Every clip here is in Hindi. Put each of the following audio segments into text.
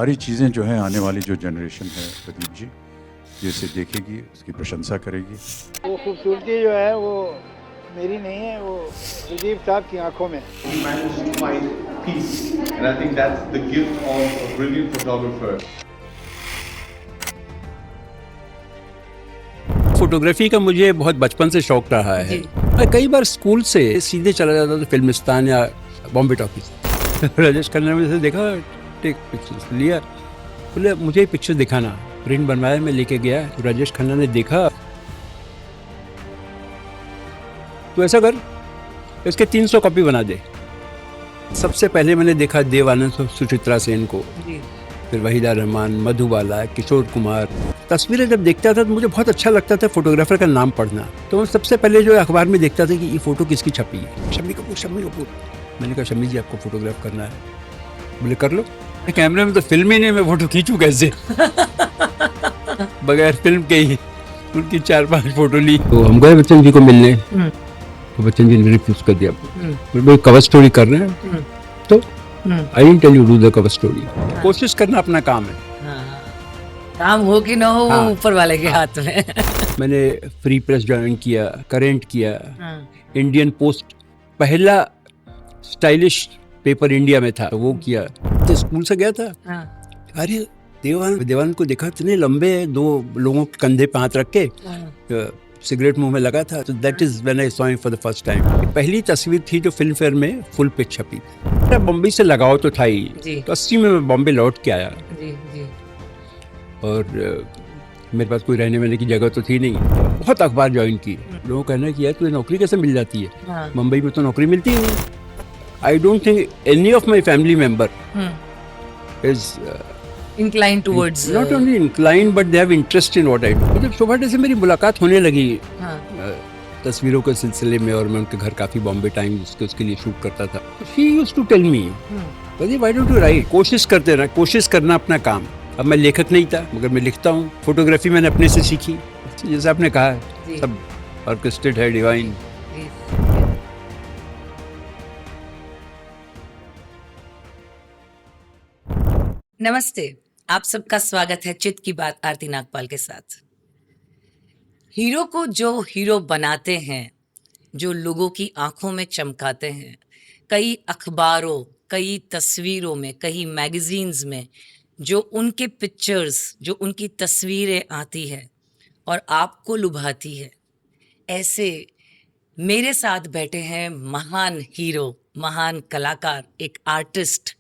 सारी चीज़ें जो हैं आने वाली जो जनरेशन है प्रदीप जी जैसे देखेगी उसकी प्रशंसा करेगी। वो खूबसूरती जो है वो मेरी नहीं है, वो प्रदीप साहब की आंखों में है। He managed to find peace, and I think that's the gift of a brilliant photographer. Photography का मुझे बहुत बचपन से शौक रहा है। मैं कई बार स्कूल से सीधे चला जाता था फिल्मिस्तान या बॉम्बे टॉकीज। राजेश खन्ना ने मुझे देखा, टेक पिक्चर्स लिया, बोले मुझे पिक्चर दिखाना, प्रिंट बनवाया, मैं लेके गया, तो राजेश खन्ना ने देखा, तो ऐसा कर इसके 300 कॉपी बना दे। सबसे पहले मैंने देखा देव आनंद और सुचित्रा सेन को, फिर वहीदा रहमान, मधुबाला, किशोर कुमार। तस्वीरें जब देखता था तो मुझे बहुत अच्छा लगता था फोटोग्राफर का नाम पढ़ना। तो मैं सबसे पहले जो अखबार में देखता था कि ये फोटो किसकी छपी है, शम्मी कपूर, शम्मी कपूर। मैंने कहा शम्मी जी आपको फोटोग्राफ करना है, बोले कर लो। कैमरे में तो फिल्म ही नहीं, मैं फोटो खींचूं कैसे? बगैर फिल्म के ही उनकी 4-5 फोटो ली। तो हम गए बच्चन जी को मिलने, तो बच्चन जी ने रिफ्यूज कर दिया, बोले कवर स्टोरी कर रहे हैं, तो I didn't tell you do the cover story. कोशिश करना अपना काम है। काम हो कि ना हो, वो ऊपर वाले के हाथ में। मैंने फ्री प्रेस ज्वाइन किया, करेंट किया, इंडियन पोस्ट पहला स्टाइलिश पेपर इंडिया में था, तो वो किया। तो स्कूल से गया था, अरे देवानंद को देखा, इतने लंबे, 2 लोगों के कंधे पे हाथ रख के, सिगरेट मुंह में लगा था। तो that is when I saw him for the first time. पहली तस्वीर थी जो फिल्म फेयर में फुल पिच छपी। बॉम्बे से लगाव तो था ही, तो 80 में मैं बॉम्बे लौट के आया, और मेरे पास कोई रहने वाने की जगह तो थी नहीं। बहुत अखबार ज्वाइन की, लोगों का कहना है कि यार तुझे नौकरी कैसे मिल जाती है, मुंबई में तो नौकरी मिलती ही नहीं। I don't think any of my family member is inclined towards not only inclined but they have interest in what I do। जब शोभा डे से मेरी मुलाकात होने लगी तस्वीरों के सिलसिले में, और मैं उनके घर काफ़ी बॉम्बे टाइम्स उसके लिए शूट करता था, she used to tell me, why don't you write? कोशिश करते रहना, कोशिश करना अपना काम। अब मैं लेखक नहीं था, मगर मैं लिखता हूँ। फोटोग्राफी मैंने अपने से सीखी, जैसे आपने कहा, सब ऑर्केस्ट्रेट है, डिवाइन। नमस्ते, आप सबका स्वागत है चित की बात आरती नागपाल के साथ। हीरो को जो हीरो बनाते हैं, जो लोगों की आंखों में चमकाते हैं, कई अखबारों, कई तस्वीरों में, कई मैगजीन्स में जो उनके पिक्चर्स, जो उनकी तस्वीरें आती है और आपको लुभाती है, ऐसे मेरे साथ बैठे हैं महान हीरो, महान कलाकार, एक आर्टिस्ट,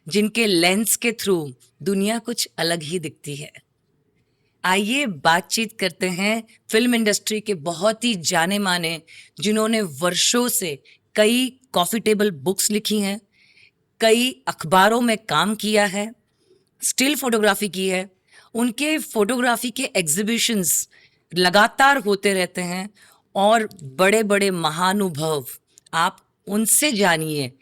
जिनके लेंस के थ्रू दुनिया कुछ अलग ही दिखती है। आइए बातचीत करते हैं फिल्म इंडस्ट्री के बहुत ही जाने माने, जिन्होंने वर्षों से कई कॉफी टेबल बुक्स लिखी हैं, कई अखबारों में काम किया है, स्टिल फोटोग्राफी की है। उनके फोटोग्राफी के एग्जीबिशंस लगातार होते रहते हैं, और बड़े बड़े महानुभव, आप उनसे जानिए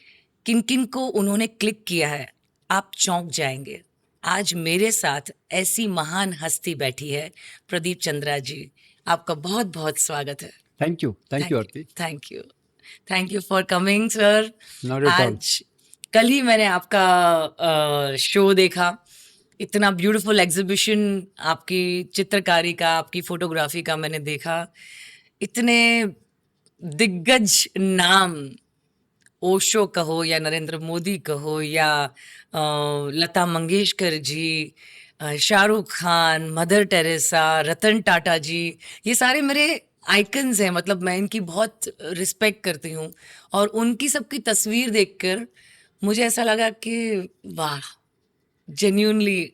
किन किन को उन्होंने क्लिक किया है, आप चौंक जाएंगे। आज मेरे साथ ऐसी महान हस्ती बैठी है, प्रदीप चंद्रा जी। आपका बहुत बहुत स्वागत है। Thank you Aarti. Thank you for coming sir. आज कल ही मैंने आपका शो देखा, इतना ब्यूटीफुल एग्जीबिशन आपकी चित्रकारी का, आपकी फोटोग्राफी का मैंने देखा। इतने दिग्गज नाम, ओशो कहो या नरेंद्र मोदी कहो या लता मंगेशकर जी, शाहरुख खान, मदर टेरेसा, रतन टाटा जी, ये सारे मेरे आइकन्स हैं। मतलब मैं इनकी बहुत रिस्पेक्ट करती हूँ, और उनकी सबकी तस्वीर देखकर मुझे ऐसा लगा कि वाह, जेन्युइनली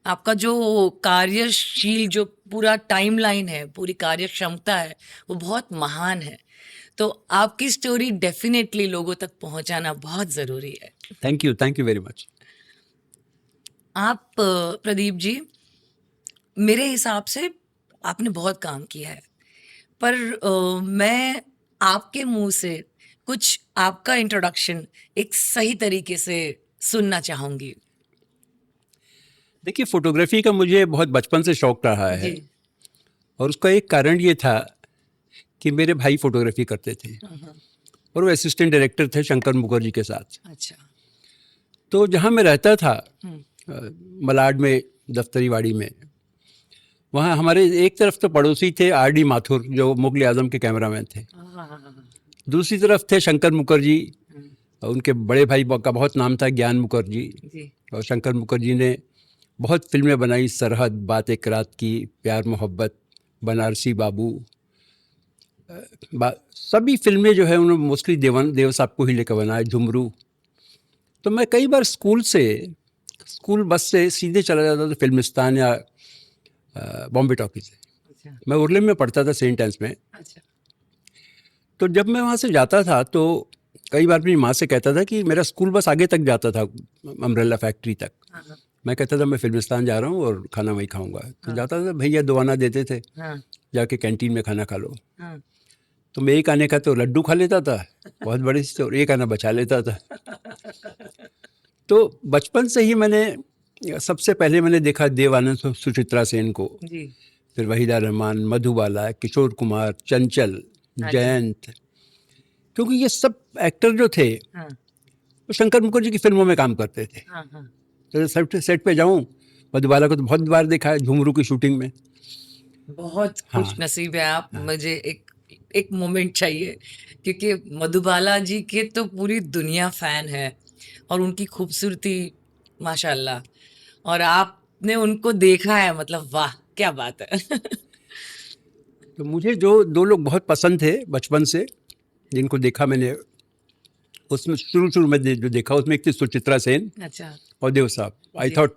आपका जो कार्यशील, जो पूरा टाइमलाइन है, पूरी कार्य क्षमता है, वो बहुत महान है। तो आपकी स्टोरी डेफिनेटली लोगों तक पहुंचाना बहुत ज़रूरी है। Thank you very much. आप प्रदीप जी, मेरे हिसाब से आपने बहुत काम किया है, पर मैं आपके मुंह से कुछ आपका इंट्रोडक्शन एक सही तरीके से सुनना चाहूँगी। देखिए, फोटोग्राफी का मुझे बहुत बचपन से शौक रहा है, और उसका एक कारण ये था कि मेरे भाई फोटोग्राफी करते थे, और वो असिस्टेंट डायरेक्टर थे शंकर मुखर्जी के साथ। अच्छा। तो जहाँ मैं रहता था हम्म। मलाड में, दफ्तरी वाड़ी में, वहाँ हमारे एक तरफ तो पड़ोसी थे R.D. माथुर, जो मुगल आजम के कैमरामैन थे। हाँ। दूसरी तरफ थे शंकर मुखर्जी, हम्म। उनके बड़े भाई का बहुत नाम था ज्ञान मुखर्जी। जी। और शंकर मुखर्जी ने बहुत फिल्में बनाई, सरहद, बात एक रात की, प्यार मोहब्बत, बनारसी बाबू, सभी फिल्में जो है उन्होंने मोस्टली देव साहब को ही लेकर बनाए, झुमरू। तो मैं कई बार स्कूल बस से सीधे चला जाता था फिल्मिस्तान या बॉम्बे टॉकीज से। अच्छा। मैं उर्ले में पढ़ता था, सेंट एंस में। अच्छा। तो जब मैं वहाँ से जाता था तो कई बार अपनी माँ से कहता था कि मेरा स्कूल बस आगे तक जाता था, अम्ब्रेला फैक्ट्री तक। हाँ। मैं कहता था मैं फिल्मिस्तान जा रहा हूँ और खाना वहीं खाऊंगा। तो हाँ। जाता था, भैया 2 आना देते थे, हाँ। जाके कैंटीन में खाना खा लो। हाँ। तो मैं 1 आने का तो लड्डू खा लेता था बहुत बड़े से, और 1 आना बचा लेता था। तो बचपन से ही सबसे पहले मैंने देखा देवानंद सुचित्रा सेन को, जी। फिर वहीदा रहमान, मधुबाला, किशोर कुमार, चंचल, अच्छा। जयंत, क्योंकि ये सब एक्टर जो थे हाँ। वो शंकर मुखर्जी की फिल्मों में काम करते थे। हाँ। हाँ। तो सेट पे जाऊं, मधुबाला को तो बहुत बार देखा है झुमरू की शूटिंग में। बहुत हाँ। खुश नसीब है आप। मुझे एक मोमेंट चाहिए, क्योंकि मधुबाला जी के तो पूरी दुनिया फैन है और उनकी खूबसूरती माशाल्लाह, और आपने उनको देखा है, मतलब वाह क्या बात है। तो मुझे जो 2 लोग बहुत पसंद थे बचपन से, जिनको देखा मैंने, उसमें शुरू में जो देखा उसमें एक थी सुचित्रा सेन अच्छा। और देव साहब। आई जी। थॉट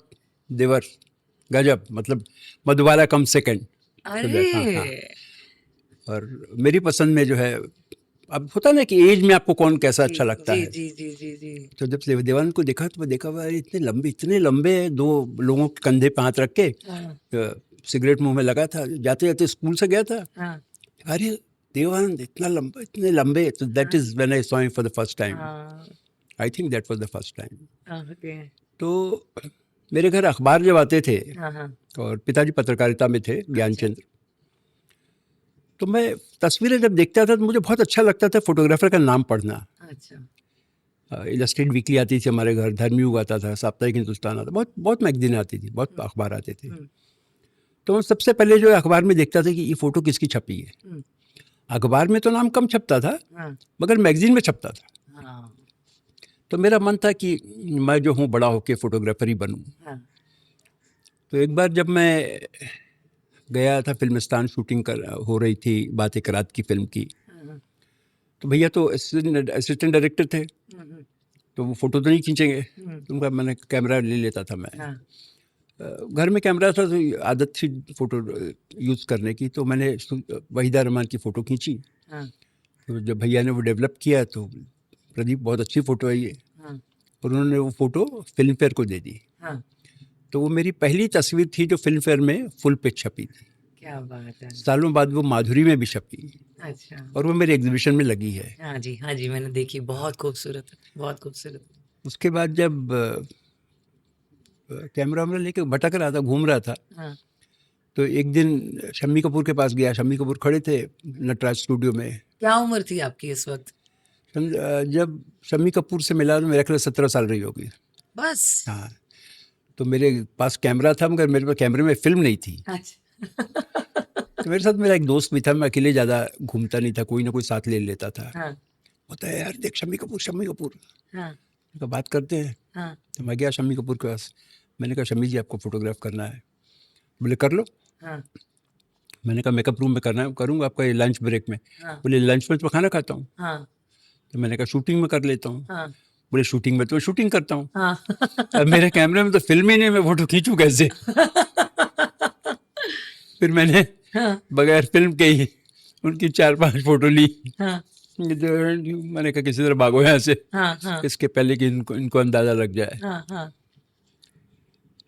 देवर गजब, मतलब मधुबाला कम सेकंड। अरे। हाँ। और मेरी पसंद में जो है, अब होता ना कि एज में आपको कौन कैसा अच्छा लगता जी है। जी जी जी जी। तो जब देवानंद को देखा तो मैं देखा, अरे इतने लंबे 2 लोगों के कंधे पे हाथ रख के, हाँ। सिगरेट मुंह में लगा था, जाते जाते स्कूल से गया था। हाँ। अरे देवानंद इतने लंबे। तो that is when I saw him for the first time. हाँ। I think that was the first time. Okay. तो मेरे घर अखबार जब आते थे, हाँ। हाँ। और पिताजी पत्रकारिता में थे, ज्ञानचंद्र, तो मैं तस्वीरें जब देखता था तो मुझे बहुत अच्छा लगता था फोटोग्राफर का नाम पढ़ना। अच्छा। इलस्ट्रेट वीकली आती थी हमारे घर, धर्मयुग आता था, साप्ताहिक हिंदुस्तान आता, बहुत बहुत मैगजीन आती थी, बहुत अखबार आते थे। तो मैं सबसे पहले जो अखबार में देखता था कि ये फ़ोटो किसकी छपी है। अखबार में तो नाम कम छपता था, हाँ। मगर मैगजीन में छपता था। हाँ। तो मेरा मन था कि मैं जो हूँ बड़ा होकर फोटोग्राफर ही बनूँ। हाँ। तो एक बार जब मैं गया था फिल्मिस्तान, शूटिंग हो रही थी बात एक रात की फिल्म की, हाँ। तो भैया तो असिस्टेंट डायरेक्टर थे, तो वो फ़ोटो तो नहीं खींचेंगे। तो उनका मैंने कैमरा ले लेता था मैं। हाँ। घर में कैमरा था तो आदत थी फ़ोटो यूज़ करने की, तो मैंने वहीदा रहमान की फ़ोटो खींची। हाँ। तो जब भैया ने वो डेवलप किया तो प्रदीप बहुत अच्छी फ़ोटो है ये, हाँ। और उन्होंने वो फ़ोटो फिल्म फेयर को दे दी। हाँ। तो वो मेरी पहली तस्वीर थी जो फिल्म फेयर में फुल पिच छपी थी। क्या बात है। सालों बाद वो माधुरी में भी छपी, अच्छा। और वो मेरे एग्जीबिशन में लगी है। हाँ जी, हाँ जी, मैंने देखी, बहुत खूबसूरत है, बहुत खूबसूरत। उसके बाद जब कैमरा वैमरा लेके भटक रहा था, घूम रहा था, हाँ। तो एक दिन शम्मी कपूर के पास गया। शम्मी कपूर खड़े थे नटराज स्टूडियो में। क्या उम्र थी आपकी इस वक्त? जब शम्मी कपूर से मिला तो मेरे ख्याल 17 साल रही होगी। बस। हाँ। तो मेरे पास कैमरा था, मगर मेरे पास कैमरे में फिल्म नहीं थी। अच्छा। तो मेरे साथ मेरा एक दोस्त भी था, मैं अकेले ज़्यादा घूमता नहीं था, कोई ना कोई साथ ले लेता था। हाँ। होता है यार, देख शम्मी कपूर, शम्मी कपूर। हाँ। तो बात करते हैं। हाँ। तो मैं गया शम्मी कपूर के पास, मैंने कहा शम्मी जी आपको फोटोग्राफ करना है। बोले कर लो। हाँ। मैंने कहा मेकअप रूम में करना है, करूँगा आपका ये लंच ब्रेक में। हाँ। बोले लंच में तो खाना खाता हूँ। हाँ। तो मैंने कहा शूटिंग में कर लेता हूँ। हाँ। बोले शूटिंग में तो मैं शूटिंग करता हूँ। हाँ। अब मेरे कैमरे में तो फिल्म ही नहीं, मैं फोटो खींचूँ कैसे। फिर मैंने हाँ। बगैर फिल्म के ही उनकी 4-5 फोटो ली। हाँ। मैंने कहा किसी तरह भागो यहाँ से, हाँ। हाँ। इसके पहले कि इनको अंदाज़ा लग जाए। हाँ। हाँ।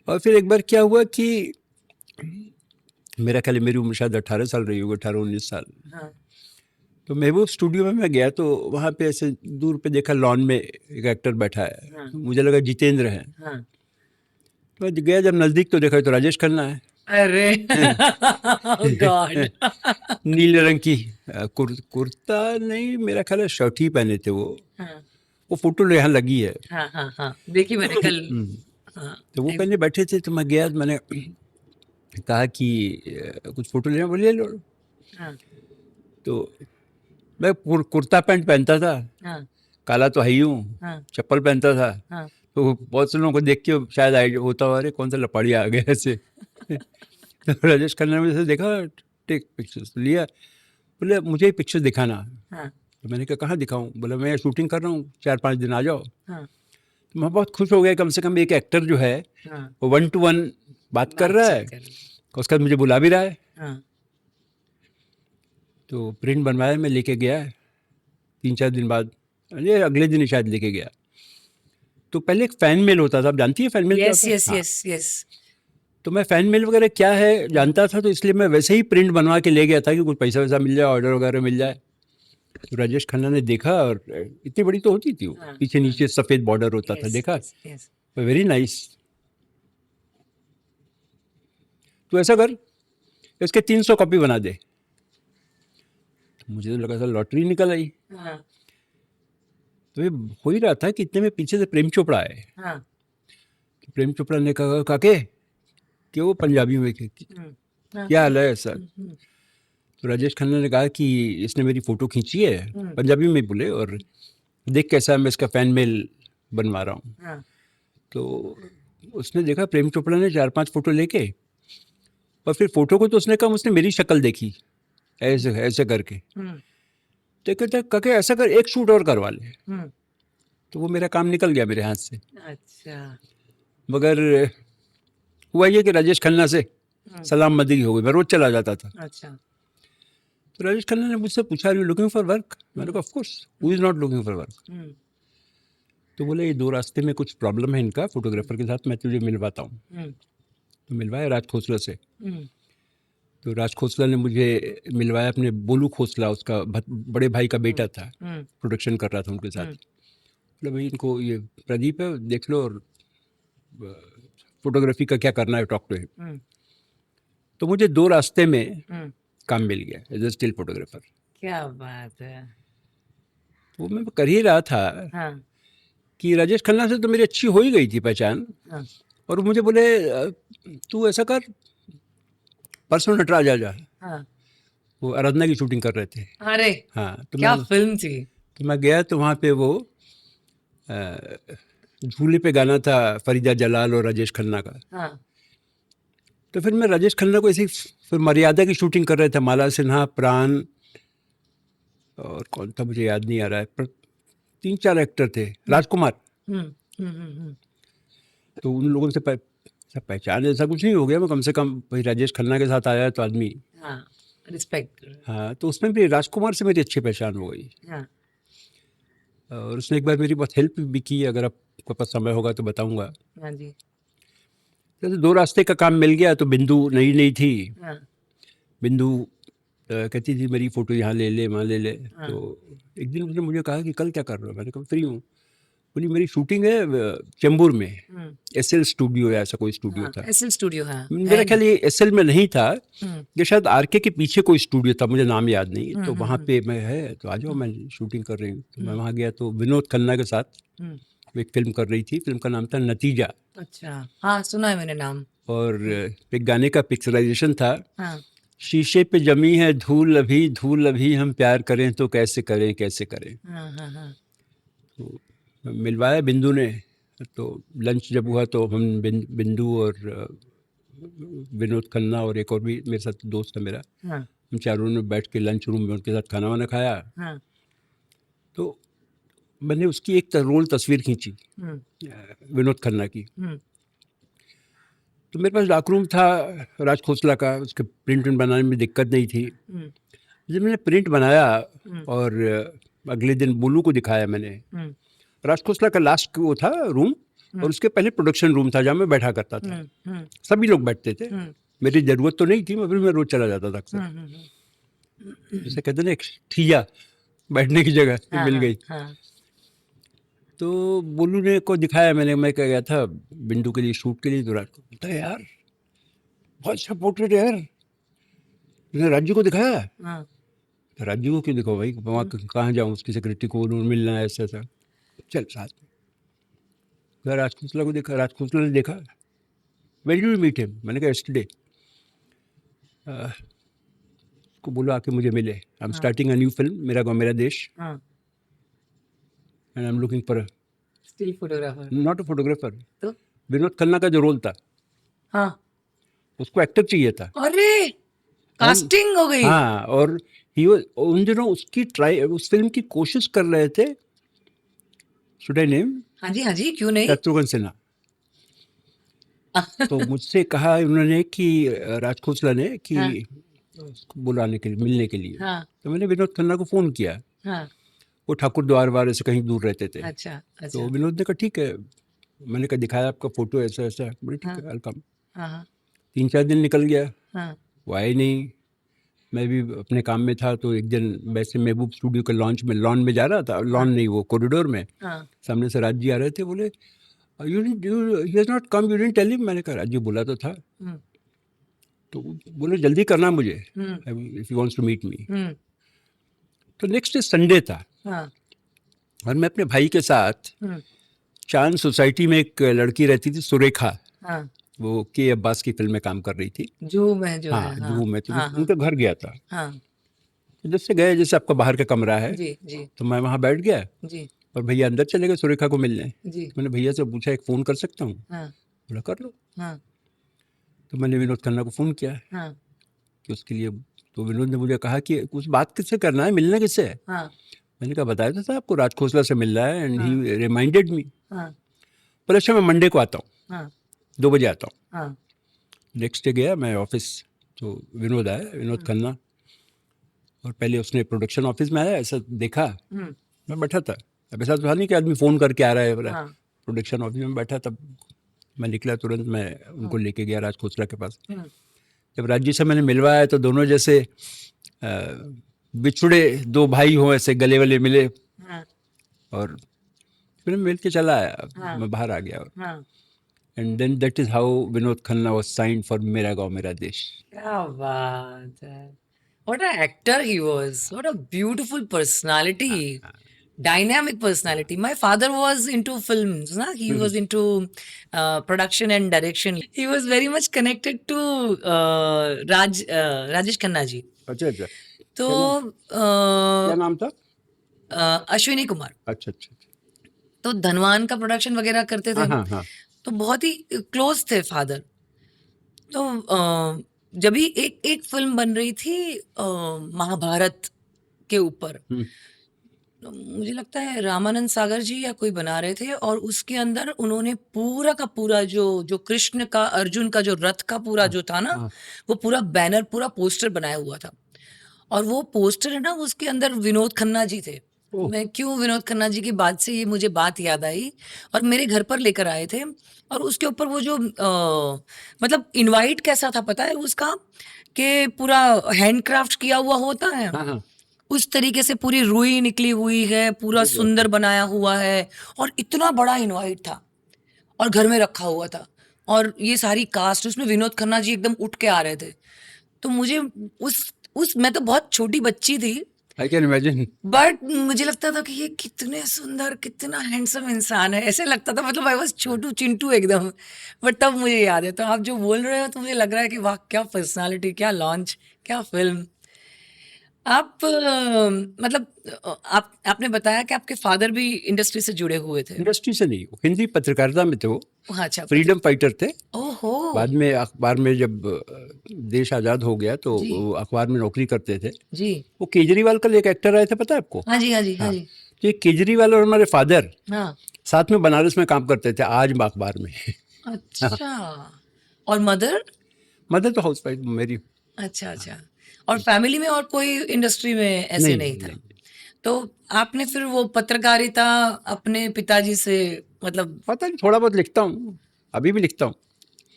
और फिर एक बार क्या हुआ कि मेरा ख्याल है मेरी उम्र शायद 18 साल रही होगी, 18-19 साल। हाँ। तो महबूब स्टूडियो में मैं गया, तो वहाँ पे ऐसे दूर पे देखा लॉन में एक एक्टर बैठा है। हाँ। मुझे लगा जितेंद्र है। हाँ। तो गया जब नज़दीक तो देखा तो राजेश खन्ना है। अरे गॉड। नीले रंग की कुर्ता नहीं, मेरा ख्याल है शर्ट ही पहने थे वो। हाँ। वो फोटो यहाँ लगी है। हाँ हाँ हाँ, देखी मैंने कल। हाँ तो वो पहले बैठे थे तो मैं गया, मैंने कहा कि कुछ फोटो लेना, बोले ले लो। हाँ तो मैं कुर्ता पैंट पहनता था, हाँ काला तो है ही हूँ, हाँ चप्पल पहनता था। हाँ तो बहुत से लोगों को देख के शायद आइडिया होता हो, अरे कौन सा लपड़िया आ गया ऐसे। तो राजेश खन्ना ने मुझे देखा, टेक पिक्चर्स लिया, बोले मुझे ही पिक्चर दिखाना। हाँ तो मैंने कहा कहाँ दिखाऊं? बोला मैं शूटिंग कर रहा हूँ, 4-5 दिन आ जाओ। हाँ तो मैं बहुत खुश हो गया, कम से कम एक एक्टर जो है हाँ वो 1-to-1 बात कर रहा है, उसके बाद मुझे बुला भी रहा है। हाँ तो प्रिंट बनवाया, मैं लेके गया 3-4 दिन बाद, ये अगले दिन ही शायद लेके गया। तो पहले एक फैन मेल होता था, आप जानती है फैन मेल क्या यस होता है? यस हाँ। Yes yes. तो मैं फैन मेल वगैरह क्या है जानता था, तो इसलिए मैं वैसे ही प्रिंट बनवा के ले गया था कि कुछ पैसा वैसा मिल जाए, ऑर्डर वगैरह मिल जाए। तो राजेश खन्ना ने देखा, और इतनी बड़ी तो होती थी वो, हाँ, पीछे नीचे सफ़ेद बॉर्डर होता था, देखा, यस। Very nice. तो ऐसा कर, इसके 300 कॉपी बना दे। तो मुझे तो लगा था लॉटरी निकल आई। हाँ तो ये हो ही रहा था कि इतने में पीछे से प्रेम चोपड़ा आए। हाँ तो प्रेम चोपड़ा ने कहा काके, कि वो पंजाबी में क्या हाल है सर? तो राजेश खन्ना ने कहा कि इसने मेरी फ़ोटो खींची है, पंजाबी में बोले, और देख कैसा है, मैं इसका फ़ैन मेल बनवा रहा हूँ। हाँ तो उसने देखा, प्रेम चोपड़ा ने 4-5 फ़ोटो लेके, और फिर फ़ोटो को तो उसने कहा, उसने मेरी शक्ल देखी ऐसे ऐसे करके। तो कहता काके ऐसा कर, एक शूट और करवा ले। तो वो मेरा काम निकल गया मेरे हाथ से। अच्छा। मगर हुआ ये कि राजेश खन्ना से सलाम मदगी हो गई, मैं रोज़ चला जाता था। अच्छा। तो राजेश खन्ना ने मुझसे पूछा, are you looking for work? मैंने कहा of course, who is not looking for work? तो बोले ये 2 रास्ते में कुछ प्रॉब्लम है इनका फोटोग्राफर के साथ, मैं तुझे मिलवाता हूँ। तो मिलवाया राज खोसला से। तो राज खोसला ने मुझे मिलवाया अपने बोलू खोसला, उसका बड़े भाई का बेटा था, प्रोडक्शन कर रहा था उनके साथ। बोले भाई इनको, ये प्रदीप है, देख लो, और फोटोग्राफी का क्या करना है, टॉक टू हिम। तो मुझे 2 रास्ते में काम मिल गया एज ए स्टिल फोटोग्राफर। क्या बात है। वो मैं कर ही रहा था कि राजेश खन्ना से तो मेरी अच्छी हो ही गई थी पहचान। और मुझे बोले तू ऐसा कर, परसों नटराज आ जा। वो आराधना की शूटिंग कर रहे थे। अरे हाँ, तो क्या फिल्म थी। तो मैं गया, तो वहाँ पे वो झूले पे गाना था फरीदा जलाल और राजेश खन्ना का। तो फिर मैं राजेश खन्ना को ऐसे ही, फिर मर्यादा की शूटिंग कर रहे थे, माला सिन्हा, प्राण, और कौन था मुझे याद नहीं आ रहा है, पर 3-4 एक्टर थे, राजकुमार। तो उन लोगों से पहचान ऐसा कुछ नहीं हो गया, मैं कम से कम भाई राजेश खन्ना के साथ आया तो आदमी, रिस्पेक्ट। हाँ। तो उसमें भी राजकुमार से मेरी अच्छी पहचान हो गई। और उसने एक बार मेरी बहुत हेल्प भी की, अगर आपके पास समय होगा तो बताऊंगा। हाँ जी। जैसे 2 रास्ते का काम मिल गया। तो बिंदु नई थी। बिंदु कहती थी मेरी फ़ोटो यहाँ ले ले, वहाँ ले ले। तो एक दिन उसने मुझे कहा कि कल क्या कर रहे हो? मैंने कहा फ्री हूँ। बोली मेरी शूटिंग है चेंबूर में, एसएल स्टूडियो या ऐसा कोई स्टूडियो था। एसएल स्टूडियो, हाँ। मेरा ख्याल ये एसएल में नहीं था, ये शायद आरके के पीछे कोई स्टूडियो था, मुझे नाम याद नहीं। तो वहाँ पे मैं है, तो आ जाओ, मैं शूटिंग कर रही हूँ। तो मैं वहाँ गया, तो विनोद खन्ना के साथ एक फिल्म कर रही थी, फिल्म का नाम था नतीजा। अच्छा, हाँ सुना है मैंने नाम। और एक गाने का पिक्चराइजेशन था, शीशे पे जमी है धूल अभी हम प्यार करें तो कैसे करें कैसे करें। तो मिलवाया बिंदु ने। तो लंच जब हुआ तो हम बिंदु और विनोद खन्ना और एक और भी मेरे साथ दोस्त है मेरा, हम चारों ने बैठ के लंच रूम में उनके साथ खाना वाना खाया। तो मैंने उसकी एक रोल तस्वीर खींची विनोद खन्ना की। तो मेरे पास डार्करूम था राज खोसला का, उसके प्रिंट बनाने में दिक्कत नहीं थी। जब मैंने प्रिंट बनाया और अगले दिन बोलू को दिखाया मैंने, राज खोसला का लास्ट वो था रूम, और उसके पहले प्रोडक्शन रूम था जहाँ मैं बैठा करता था। सभी लोग बैठते थे, मेरी ज़रूरत तो नहीं थी, मगर मैं रोज़ चला जाता था अक्सर। जैसे कहते ना, एक ठिया बैठने की जगह मिल गई। तो बोलू ने को दिखाया मैंने, मैं क्या गया था बिंदु के लिए शूट के लिए। तो राज को बोलता है यार बहुत अच्छा पोर्ट्रेट है यार, उसने राज्य को दिखाया। तो राज्य को क्यों दिखाओ भाई, वहाँ कहाँ जाऊँ, उसकी सेक्रेटरी को मिलना है ऐसा ऐसा। चल साथ में। मैं राज खोसला को देखा, राज खोसला ने देखा, वेरी डू मीट हिम, मैंने कहा यस्टरडे। को बोला आके मुझे मिले, I am starting a new film, मेरा गाँव मेरा देश, हाँ, and I am looking for still photographer. Not a photographer. तो विनोद खन्ना का जो रोल था हाँ, उसको एक्टर चाहिए था। अरे कास्टिंग हो गई। हाँ, और ही उन दिनों उसकी ट्राई, उस फिल्म की कोशिश कर रहे थे, शुड आई नेम, हाँ जी, क्यों नहीं। शत्रुघ्न सिन्हा। तो मुझसे कहा उन्होंने कि राज खोसला ने कि हाँ। उसको बुलाने के लिए, मिलने के लिए। हाँ, तो मैंने विनोद खन्ना को फ़ोन किया, हाँ, वो ठाकुर द्वार वाले से कहीं दूर रहते थे। अच्छा, अच्छा, तो विनोद ने कहा ठीक है, मैंने कहा दिखाया आपका फ़ोटो ऐसा ऐसा, बोले ठीक हाँ। है वेलकम। हाँ, हाँ, 3-4 दिन निकल गया, हाँ, वो आए नहीं, मैं भी अपने काम में था। तो एक दिन वैसे महबूब स्टूडियो के लॉन में जा रहा था, लॉन नहीं वो कॉरिडोर में, हाँ, सामने से राज जी आ रहे थे, बोले you has not come, you didn't tell him. मैंने कहा राज जी बोला तो था। हम्म, तो बोले जल्दी करना मुझे, hmm, if you wants to meet me. Hmm, तो नेक्स्ट डे संडे था, हाँ, और मैं अपने भाई के साथ हम्म, चांद सोसाइटी में एक लड़की रहती थी सुरेखा, हाँ, वो के अब्बास की फिल्म में काम कर रही थी। जू में जो हाँ, है, हाँ, जुहू में। तो हाँ, हाँ, उनके घर गया था। हाँ, तो जैसे गए, जैसे आपका बाहर का कमरा है, जी, जी, तो मैं वहाँ बैठ गया, जी, और भैया अंदर चले गए सुरेखा को मिलने। जी, मैंने भैया से पूछा एक फ़ोन कर सकता हूँ? हाँ, बोला कर लो। हाँ, तो मैंने विनोद खन्ना को फ़ोन किया हाँ, कि उसके लिए। तो विनोद ने मुझे कहा कि उस बात किससे करना है, मिलना किससे है? हाँ, मैंने कहा बताया तो था आपको, राज खोसला से मिल रहा है, एंड हाँ। ही रिमाइंडेड मी। हाँ, बोला अच्छा मैं मंडे को आता हूँ, हाँ, 2 बजे आता हूँ। हाँ, नेक्स्ट डे गया मैं ऑफिस, तो विनोद आया, विनोद खन्ना, और पहले उसने प्रोडक्शन ऑफिस में आया, ऐसा देखा, हम्म, मैं बैठा था। अब ऐसा तो था नहीं कि आदमी फ़ोन करके आ रहा है, बोला हाँ, प्रोडक्शन ऑफिस में बैठा। तब मैं निकला तुरंत, मैं उनको लेके गया राज खोसला के पास। हम्म, जब राज जी से मैंने मिलवाया तो दोनों जैसे बिछुड़े 2 भाई हों, ऐसे गले वले मिले, हाँ, और फिर मैं मिल के चला आया। हाँ। मैं बाहर आ गया, हाँ, and then that is how Vinod Khanna was signed for मेरा गाँव मेरा देश। क्या बात है। What an actor he was. What a beautiful personality. Dynamic personality. My father was into films. Na? He was into production and direction. He was very much connected to Rajesh Khanna ji. अच्छा अच्छा, तो क्या नाम था? अश्विनी कुमार अच्छा अच्छा, तो धनवान का प्रोडक्शन वगैरह करते थे। हाँ हाँ हाँ, तो बहुत ही क्लोज थे फादर। तो जब भी एक एक फिल्म बन रही थी महाभारत के ऊपर, हम्म, तो मुझे लगता है रामानंद सागर जी या कोई बना रहे थे, और उसके अंदर उन्होंने पूरा का पूरा जो कृष्ण का अर्जुन का जो रथ का पूरा जो था ना, हाँ। वो पूरा बैनर पूरा पोस्टर बनाया हुआ था। और वो पोस्टर है ना, उसके अंदर विनोद खन्ना जी थे। ओह। मैं क्यों विनोद खन्ना जी की बात से ये मुझे बात याद आई, और मेरे घर पर लेकर आए थे। और उसके ऊपर वो जो मतलब इनवाइट कैसा था पता है उसका, कि पूरा हैंडक्राफ्ट किया हुआ होता है, हाँ हाँ, उस तरीके से पूरी रुई निकली हुई है, पूरा सुंदर बनाया हुआ है, और इतना बड़ा इनवाइट था, और घर में रखा हुआ था, और ये सारी कास्ट, उसमें विनोद खन्ना जी एकदम उठ के आ रहे थे। तो मुझे उस मैं तो बहुत छोटी बच्ची थी, आई कैन इमेजिन। बट मुझे लगता था कि ये कितने सुंदर, कितना हैंडसम इंसान है, ऐसे लगता था। मतलब आई वाज छोटू चिंटू एकदम। बट तब मुझे याद है, तो आप जो बोल रहे हो तो मुझे लग रहा है कि वाह क्या पर्सनालिटी, क्या लॉन्च, क्या फिल्म। आप मतलब आपने बताया कि आपके फादर भी इंडस्ट्री से जुड़े हुए थे। इंडस्ट्री से नहीं, हिंदी पत्रकारिता में थे वो, हाँ, अच्छा। फ्रीडम फाइटर थे। ओहो। बाद में अखबार में जब देश आज़ाद हो गया तो जी। वो अखबार में नौकरी करते थे। जी। वो केजरीवाल का एक एक्टर आए थे, पता है आपको? हाँ जी, हाँ जी, हाँ जी। तो ये केजरीवाल और हमारे फादर हाँ, साथ में बनारस में काम करते थे, आज अखबार में। अच्छा। और मदर? मदर तो हाउस वाइफ मेरी। अच्छा, अच्छा। और फैमिली में और कोई इंडस्ट्री में ऐसे नहीं था? तो आपने फिर वो पत्रकारिता अपने पिताजी से, मतलब, पता नहीं, थोड़ा बहुत लिखता हूँ, अभी भी लिखता हूँ।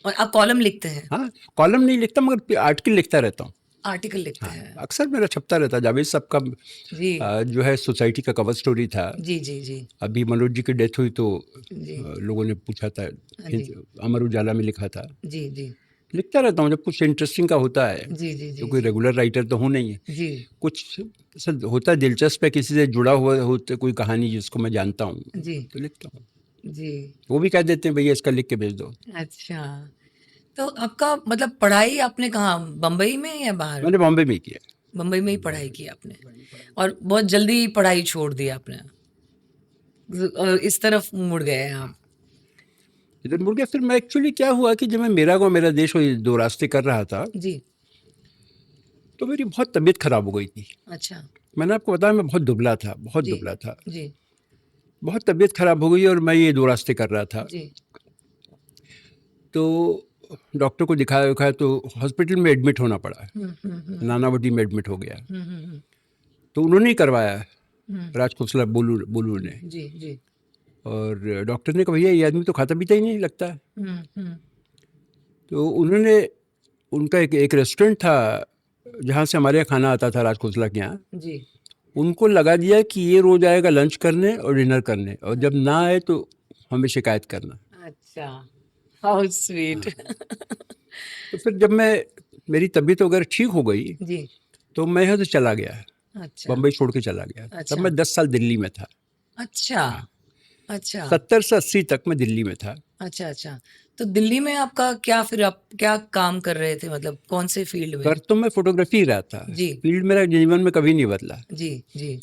और आप कॉलम लिखते हैं? हाँ, कॉलम नहीं लिखता मगर आर्टिकल लिखता रहता हूँ। आर्टिकल लिखते हैं? अक्सर मेरा छपता रहता है। जावेद साहब का जी, जो है सोसाइटी का कवर स्टोरी था। जी, जी, जी, अभी मनोज जी की डेथ हुई तो जी, लोगों ने पूछा था, जी। अमर उजाला में लिखा था। जी, जी, लिखता रहता हूँ जब कुछ इंटरेस्टिंग का होता है। जी जी जी तो कोई रेगुलर राइटर तो हूँ नहीं है, जी कुछ ऐसा होता है दिलचस्प है, किसी से जुड़ा हुआ होता कोई कहानी जिसको मैं जानता हूँ जी तो लिखता हूँ। जी। वो भी कह देते हैं भैया इसका लिख के भेज दो। अच्छा, तो आपका मतलब पढ़ाई आपने कहाँ, बम्बई में या बाहर? मैंने बॉम्बे में ही किया। बम्बई में ही पढ़ाई की आपने, और बहुत जल्दी पढ़ाई छोड़ दी आपने और इस तरफ मुड़ गए आप? इधर मुड़ गया। फिर मैं एक्चुअली क्या हुआ कि जब मैं मेरा गाँव मेरा देश वो दो रास्ते कर रहा था जी। तो मेरी बहुत तबीयत खराब हो गई थी। अच्छा। मैंने आपको बताया मैं बहुत दुबला था, बहुत जी दुबला था, जी बहुत तबीयत खराब हो गई और मैं ये दो रास्ते कर रहा था। जी तो डॉक्टर को दिखाया दिखाया तो हॉस्पिटल में एडमिट होना पड़ा, नानावटी में एडमिट हो गया। तो उन्होंने ही करवाया, राजखोसला बोलू बोलू ने। जी जी। और डॉक्टर ने कहा भैया ये आदमी तो खाता पीता ही नहीं लगता है। हम्म। तो उन्होंने उनका एक रेस्टोरेंट था जहाँ से हमारे यहाँ खाना आता था राजखोसला के यहाँ, जी। उनको लगा दिया कि ये रोज आएगा लंच करने और डिनर करने, और जब ना आए तो हमें शिकायत करना। अच्छा, हाउ स्वीट। तो फिर जब मेरी तबीयत वगैरह ठीक हो गई जी। तो मैं यहाँ से चला गया, अच्छा बम्बई छोड़ के चला गया। अच्छा। तब मैं 10 साल दिल्ली में था। अच्छा अच्छा 70 से 80 तक मैं दिल्ली में था। अच्छा अच्छा। तो दिल्ली में आपका क्या, फिर आप क्या काम कर रहे थे, मतलब कौन से फील्ड में? कर तो मैं फोटोग्राफी ही रहा था, जी फील्ड मेरा जीवन में कभी नहीं बदला। जी जी।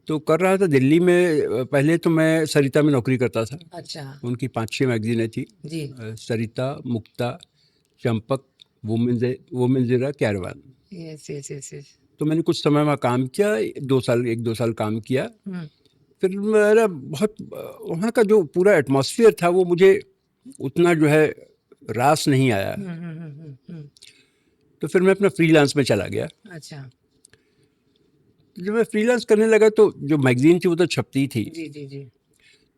तो कर रहा था दिल्ली में। पहले तो मैं सरिता में नौकरी करता था, अच्छा। उनकी 5-6 मैगजीनें थी, जी Sarita, Mukta, Champak, Women's Era, Caravan. Yes yes yes yes. तो मैंने कुछ समय वहाँ काम किया, 1-2 साल काम किया। फिर मेरा बहुत वहाँ का जो पूरा एटमॉस्फेयर था वो मुझे उतना जो है रास नहीं आया। तो फिर मैं अपना फ्रीलांस में चला गया। अच्छा। जब मैं फ्रीलांस करने लगा तो जो मैगजीन थी वो तो छपती थी। जी जी जी।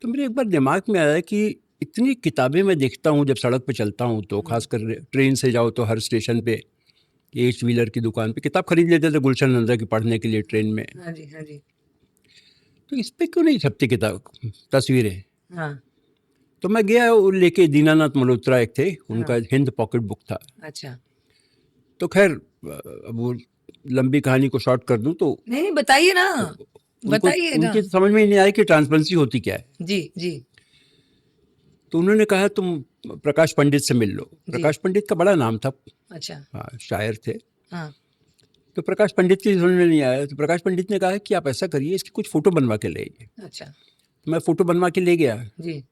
तो मेरे एक बार दिमाग में आया कि इतनी किताबें मैं देखता हूँ जब सड़क पे चलता हूँ तो, खासकर ट्रेन से जाओ तो हर स्टेशन पे एच व्हीलर की दुकान पे किताब खरीद लेते थे गुलशन नंदा की पढ़ने के लिए ट्रेन में। हाँ जी हाँ जी। तो इस पे क्यों नहीं छपती किताब, तस्वीरें? हाँ। तो मैं गया वो लेके, दीनानाथ मल्होत्रा एक थे, उनका हिंद पॉकेट बुक था। अच्छा। तो खैर अब वो लंबी कहानी को शॉर्ट कर दूं तो नहीं नहीं, बताइए ना, बताइए ना। उनके समझ में ही नहीं आया कि ट्रांसपेरेंसी होती क्या है। जी जी तो उन्होंने कहा तुम प्रकाश पंडित से मिल लो। प्रकाश पंडित का बड़ा नाम था, अच्छा। हाँ, शायर थे। हाँ। तो प्रकाश पंडित की समझ में नहीं आया, तो प्रकाश पंडित ने कहा कि आप ऐसा करिए इसकी कुछ फ़ोटो बनवा के ले आइए। अच्छा। तो मैं फ़ोटो बनवा के ले गया। जी।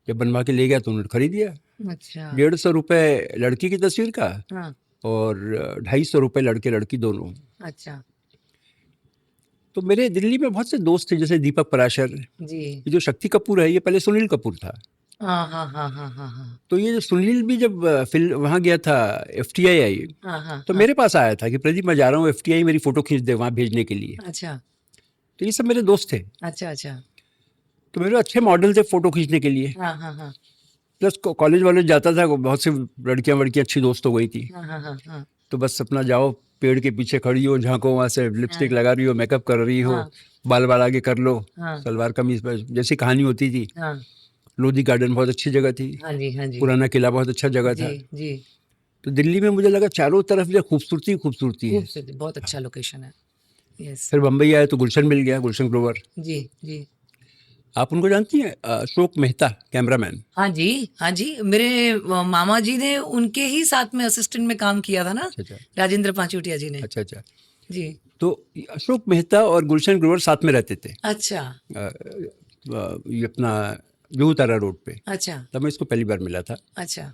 जब बनवा के ले गया तो उन्होंने खरीद लिया। अच्छा। 150 रुपये लड़की की तस्वीर का हाँ। और 250 रुपये लड़के लड़की दोनों। अच्छा। तो मेरे दिल्ली में बहुत से दोस्त थे, जैसे दीपक पराशर, जी। ये जो शक्ति कपूर है ये पहले सुनील कपूर था। हाँ हाँ हाँ हाँ हाँ हाँ तो ये जो सुनील भी जब फिल्म वहाँ गया था, FTI आई, हाँ हाँ। तो मेरे पास आया था कि प्रदीप मैं जा रहा हूँ FTI मेरी फ़ोटो खींच दे वहाँ भेजने के लिए। अच्छा तो ये सब मेरे दोस्त थे। अच्छा अच्छा। तो मेरे अच्छे मॉडल थे फ़ोटो खींचने के लिए। हाँ हाँ हाँ प्लस कॉलेज वॉलेज जाता था, बहुत सी लड़कियाँ अच्छी दोस्त हो गई थी। हाँ हाँ हाँ हाँ तो बस अपना जाओ, पेड़ के पीछे खड़ी हो, झांको वहाँ से, लिपस्टिक लगा रही हो, मेकअप कर रही हो, हाँ। बाल बाल आगे कर लो, हाँ। सलवार कमीज पर, जैसी कहानी होती थी। हाँ। लोधी गार्डन बहुत अच्छी जगह थी, हाँ जी हाँ जी। पुराना किला बहुत अच्छा जगह था। जी जी। तो दिल्ली में मुझे लगा चारों तरफ जो खूबसूरती खूबसूरती है। खूबसूरत, बहुत अच्छा लोकेशन है। यस। फिर बम्बई आए तो गुलशन मिल गया, गुलशन ग्रोवर। जी जी। आप उनको जानती हैं? अशोक मेहता, कैमरामैन। हाँ जी, मेरे मामा जी ने उनके ही साथ में असिस्टेंट में काम किया था ना, अच्छा अच्छा राजेंद्र पांचोटिया जी ने। अच्छा अच्छा। जी। तो अशोक मेहता और गुलशन ग्रोवर साथ में रहते थे, अच्छा ये अपना जुहू तारा रोड पे। अच्छा तब मैं इसको पहली बार मिला था। अच्छा।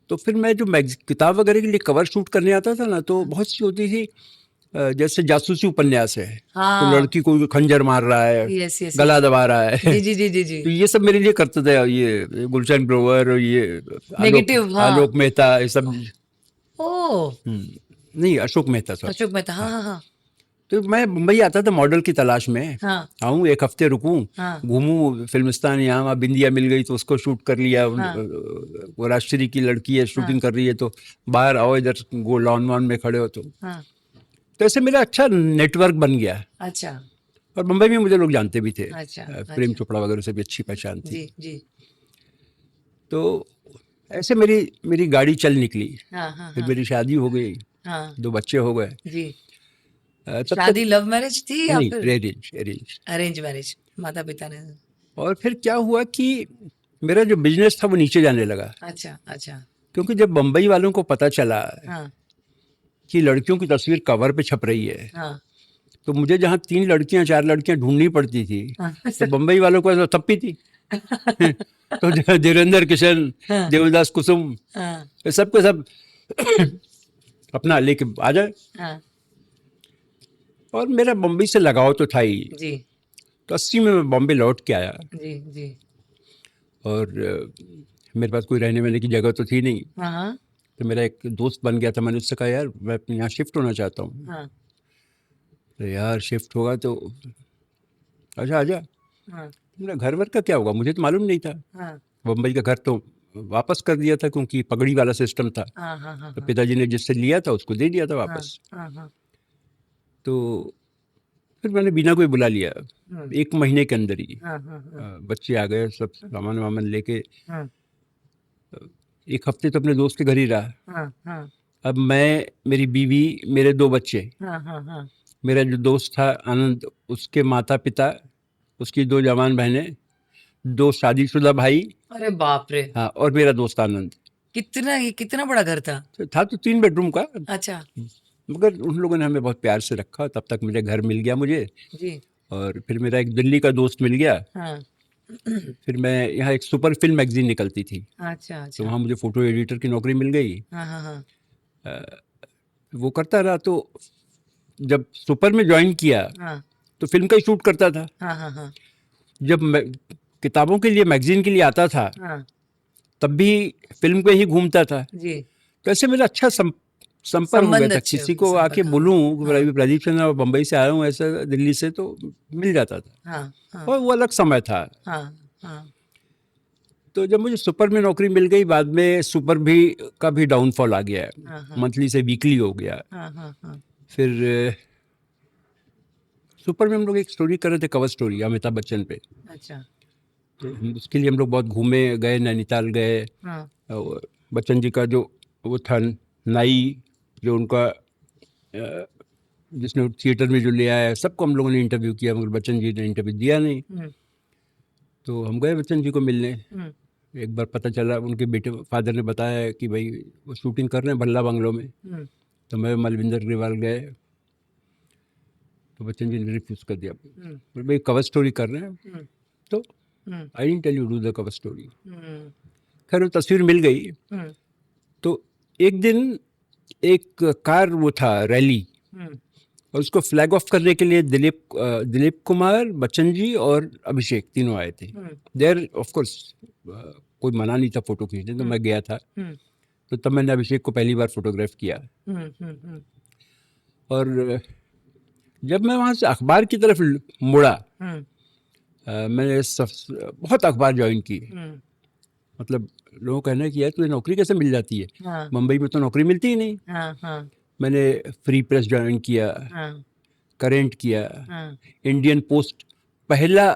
तो फिर मैं जो किताब वगैरह के लिए कवर शूट करने आता था ना, तो बहुत सी होती थी, जैसे जासूसी उपन्यास है, तो हाँ। लड़की को खंजर मार रहा है, यस यस। गला दबा रहा है। जी जी जी जी जी। तो ये सब मेरे लिए करते थे, ये गुलशन ग्रोवर और ये नेगेटिव, हाँ। आलोक मेहता, ये सब। ओ नहीं, अशोक मेहता सर। अशोक मेहता, हाँ हाँ हाँ तो मैं मुंबई आता था मॉडल की तलाश में। हाँ आऊँ, एक हफ्ते रुकूं, हाँ घूमूं फिल्मिस्तान, यहाँ वहाँ बिंदिया मिल गई तो उसको शूट कर लिया। हाँ। वो राजश्री की लड़की है, शूटिंग कर रही है, तो बाहर आओ, इधर गो लॉन वॉन में खड़े हो। हाँ। तो ऐसे मेरा अच्छा नेटवर्क बन गया। अच्छा और मुंबई में मुझे लोग जानते भी थे, अच्छा प्रेम चोपड़ा वगैरह से भी अच्छी पहचान थी। जी जी। तो ऐसे मेरी गाड़ी चल निकली। हाँ हाँ फिर हाँ मेरी शादी हो गई, हाँ 2 बच्चे हो गए। जी। तब शादी लव मैरिज थी या नहीं, फिर अरेंज। Arrange marriage? माता पिता ने? और फिर क्या हुआ कि मेरा जो बिजनेस था वो नीचे जाने लगा, अच्छा अच्छा। क्योंकि जब बम्बई वालों को पता चला हाँ कि लड़कियों की तस्वीर कवर पे छप रही है, हाँ तो मुझे जहाँ 3 लड़कियां 4 लड़कियां ढूंढनी पड़ती थी, हाँ तो बम्बई वालों को ऐसा थप्पी थी। तो धीरेन्द्र किशन, हाँ देवदास कुसुम, हाँ ये सब के सब अपना लेके आ जाए। हाँ और मेरा बम्बई से लगाव तो था ही। जी तो 80 में मैं बॉम्बे लौट के आया, जी जी। और मेरे पास कोई रहने वाने की जगह तो थी नहीं। हाँ हाँ तो मेरा एक दोस्त बन गया था, मैंने उससे कहा यार मैं अपने यहाँ शिफ्ट होना चाहता हूँ। हाँ तो यार शिफ्ट होगा तो अच्छा आजा। हाँ मेरा घर वर का क्या होगा, मुझे तो मालूम नहीं था। हाँ बम्बई का घर तो वापस कर दिया था, क्योंकि पगड़ी वाला सिस्टम था। हाँ हाँ हाँ तो पिताजी ने जिससे लिया था उसको दे दिया था हाँ वापस। हाँ हाँ तो फिर मैंने बिना कोई बुला लिया, हाँ 1 महीने के अंदर ही हाँ हाँ हाँ बच्चे आ गए, सब सामान वामान लेके। हाँ 1 हफ्ते तो अपने दोस्त के घर ही रहा। हाँ हाँ अब मैं, मेरी बीवी, मेरे 2 बच्चे, हाँ हाँ हाँ मेरा जो दोस्त था आनंद, उसके माता पिता, उसकी 2 जवान बहनें, 2 शादीशुदा भाई, अरे बाप रे, हाँ, और मेरा दोस्त आनंद। ये कितना बड़ा घर था? तो था तो 3 बेडरूम का, अच्छा मगर उन लोगों ने हमें बहुत प्यार से रखा। तब तक मुझे घर मिल गया मुझे, जी। और फिर मेरा एक दिल्ली का दोस्त मिल गया। हाँ फिर मैं यहाँ, एक सुपर फिल्म मैगजीन निकलती थी, अच्छा तो अच्छा। वहाँ मुझे फोटो एडिटर की नौकरी मिल गई। हाँ हाँ हाँ वो करता रहा। तो जब सुपर में ज्वाइन किया हाँ तो फिल्म का ही शूट करता था। हाँ हाँ हाँ जब मैं किताबों के लिए, मैगजीन के लिए आता था, हाँ तब भी फिल्म पे ही घूमता था। जी। तो ऐसे मेरा अच्छा संपर्क हो गया संबंध था। अच्छे किसी हो गए, को आके संपर्क, हाँ बोलूं हाँ प्रदीप चंद्र बम्बई से आया हूँ ऐसा, दिल्ली से, तो मिल जाता था। हाँ हाँ और वो अलग समय था। हाँ हाँ तो जब मुझे सुपर में नौकरी मिल गई, बाद में सुपर भी का भी डाउनफॉल आ गया, हाँ हाँ मंथली से वीकली हो गया। हाँ हाँ हाँ फिर सुपर में हम लोग एक स्टोरी कर रहे थे, कवर स्टोरी, अमिताभ बच्चन पे। अच्छा तो उसके लिए हम लोग बहुत घूमे, गए, नैनीताल गए। हाँ और बच्चन जी का जो वो था, नाई, जो उनका जिसने थिएटर में जो ले आया, सबको हम लोगों ने इंटरव्यू किया, मगर बच्चन जी ने इंटरव्यू दिया नहीं। तो हम गए बच्चन जी को मिलने। एक बार पता चला, उनके बेटे फादर ने बताया कि भाई वो शूटिंग कर रहे हैं भल्ला बंगलों में। तो मैं मलविंदर अग्रवाल गए, तो बच्चन जी ने रिफ्यूज़ कर दिया, बोले भाई कवर स्टोरी कर रहे हैं। तो I didn't tell you do the cover story. खैर वो तस्वीर मिल गई। तो एक दिन एक कार वो था, रैली, और उसको फ्लैग ऑफ करने के लिए दिलीप कुमार, बच्चन जी और अभिषेक तीनों आए थे। देयर ऑफ कोर्स कोई मना नहीं था फोटो खींचने, तो मैं गया था। तो तब मैंने अभिषेक को पहली बार फोटोग्राफ किया। और जब मैं वहाँ से अखबार की तरफ मुड़ा, मैंने बहुत अखबार ज्वाइन की। मतलब लोगों का कहना है कि यार तुझे नौकरी कैसे मिल जाती है, हाँ मुंबई में तो नौकरी मिलती ही नहीं। हाँ हाँ मैंने फ्री प्रेस ज्वाइन किया, हाँ करेंट किया, हाँ इंडियन पोस्ट, पहला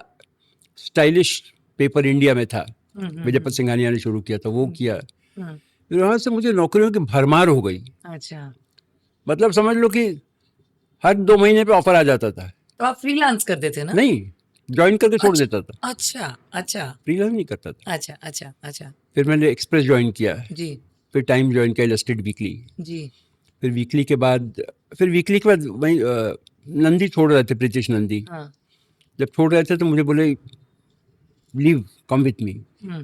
स्टाइलिश पेपर इंडिया में था, विजयपत सिंघानिया ने शुरू किया था, वो किया। फिर वहाँ से मुझे नौकरियों की भरमार हो गई। अच्छा। मतलब समझ लो कि हर 2 महीने पे ऑफर आ जाता था। तो आप फ्रीलांस करते थे ना? नहीं, ज्वाइन करके छोड़ देता था, अच्छा अच्छा फ्रीलांस नहीं करता था। अच्छा अच्छा अच्छा फिर मैंने एक्सप्रेस ज्वाइन किया, जी फिर टाइम ज्वाइन किया, इलस्ट्रेट वीकली। जी फिर वीकली के बाद वही नंदी छोड़ रहे थे, प्रीतिश नंदी। हाँ जब छोड़ रहे थे तो मुझे बोले leave, come with me. Hmm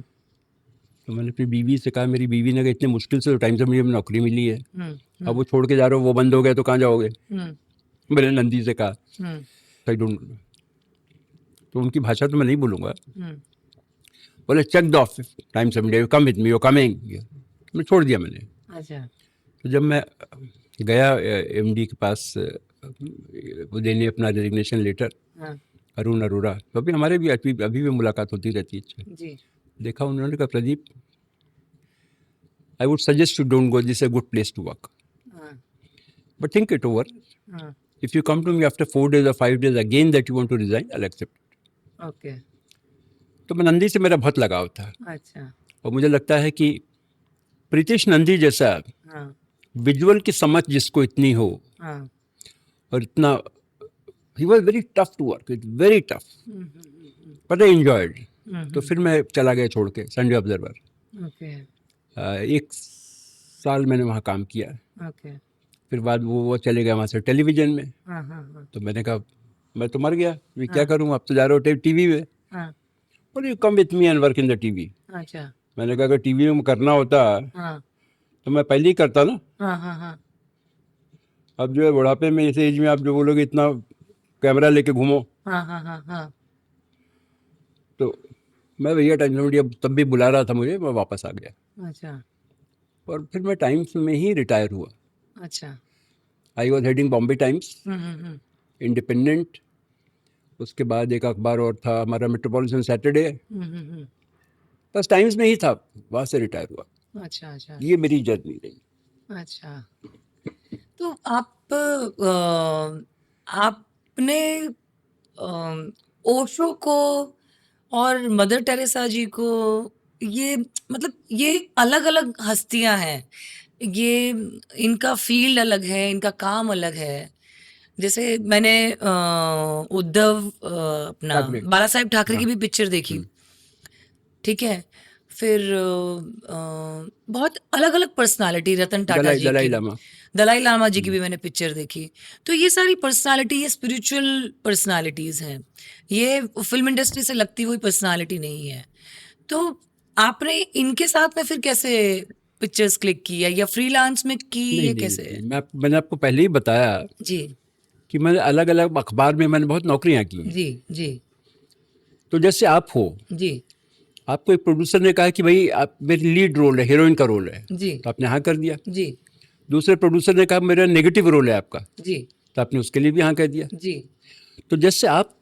तो मैंने अपनी बीवी से कहा, मेरी बीवी ने कहा इतने मुश्किल से टाइम से मुझे नौकरी मिली है, अब वो छोड़ के जा रहे हो, वो बंद हो गया तो कहाँ जाओगे। मैंने नंदी से कहा आई डोंट, तो उनकी भाषा तो मैं नहीं बोलूँगा। बोले चेक द ऑफिस, टाइम से come with me, you coming. मैं छोड़ दिया मैंने। अच्छा तो जब मैं गया एमडी के पास वो देने अपना रेजिग्नेशन लेटर, हाँ अरुण अरोड़ा, तो अभी हमारे भी अभी भी मुलाकात होती रहती है। जी देखा, उन्होंने कहा Pradeep I would suggest you don't go, this a good place to work, हाँ बट थिंक इट ओवर, हाँ if you come to me after 4 days or 5 days again that you want to resign, I accept. Okay तो मैं नंदी से मेरा बहुत लगाव था, अच्छा और मुझे लगता है कि प्रीतिश नंदी जैसा हाँ विजुअल की समझ जिसको इतनी हो हाँ और इतना, he was very tough to work, very tough, but I enjoyed. तो फिर मैं चला गया छोड़ के संडे ऑब्जर्वर। ओके 1 साल मैंने वहाँ काम किया। ओके फिर बाद वो चले गए वहाँ से टेलीविज़न में। हाँ हाँ हाँ तो मैंने कहा मैं तो मर गया, मैं क्या करूँ, अब तो जा रहा हूँ टीवी में। हाँ बोले you come with me and work in the TV. अच्छा मैंने कहा अगर टीवी में करना होता हाँ तो मैं पहले ही करता ना। हाँ हाँ हाँ अब जो है बुढ़ापे में, इस एज में आप जो बोलोगे इतना कैमरा लेके घूमो, हाँ हाँ हाँ हाँ तो मैं भैया टाइम्स ऑफ इंडिया तब भी बुला रहा था मुझे, मैं वापस आ गया। अच्छा और फिर मैं टाइम्स में ही रिटायर हुआ। अच्छा I was heading Bombay times, hmm. Independent. उसके बाद एक अखबार और था हमारा, मेट्रोपॉलिटन सैटरडे, हम्म। बस टाइम्स में ही था, वहाँ से रिटायर हुआ। अच्छा अच्छा ये मेरी जर्नी रही। अच्छा। तो आपने ओशो को और मदर टेरेसा जी को, ये मतलब ये अलग अलग हस्तियां हैं, ये इनका फील्ड अलग है, इनका काम अलग है। जैसे मैंने उद्धव अपना ठाकरे। बाला साहेब ठाकरे की हाँ। भी पिक्चर देखी, ठीक है। फिर बहुत अलग अलग पर्सनालिटी, रतन टाटा जी दलाई की, लामा। दलाई लामा जी की भी मैंने पिक्चर देखी। तो ये सारी पर्सनालिटी, ये स्पिरिचुअल पर्सनालिटीज हैं, ये फिल्म इंडस्ट्री से लगती हुई पर्सनालिटी नहीं है। तो आपने इनके साथ में फिर कैसे पिक्चर्स क्लिक की है, या फ्रीलांस में की, नहीं ये नहीं, कैसे? नहीं, मैंने आपको पहले ही बताया जी कि मैंने अलग अलग अखबार में मैंने बहुत नौकरियां की हैं। जी जी तो जैसे आप हो, जी आपको एक प्रोड्यूसर ने कहा कि भाई आप, मेरी लीड रोल है, हीरोइन का रोल है, जी तो आपने हाँ कर दिया। जी दूसरे प्रोड्यूसर ने कहा मेरा नेगेटिव रोल है आपका, जी तो आपने उसके लिए भी हाँ कह दिया। जी तो जैसे आप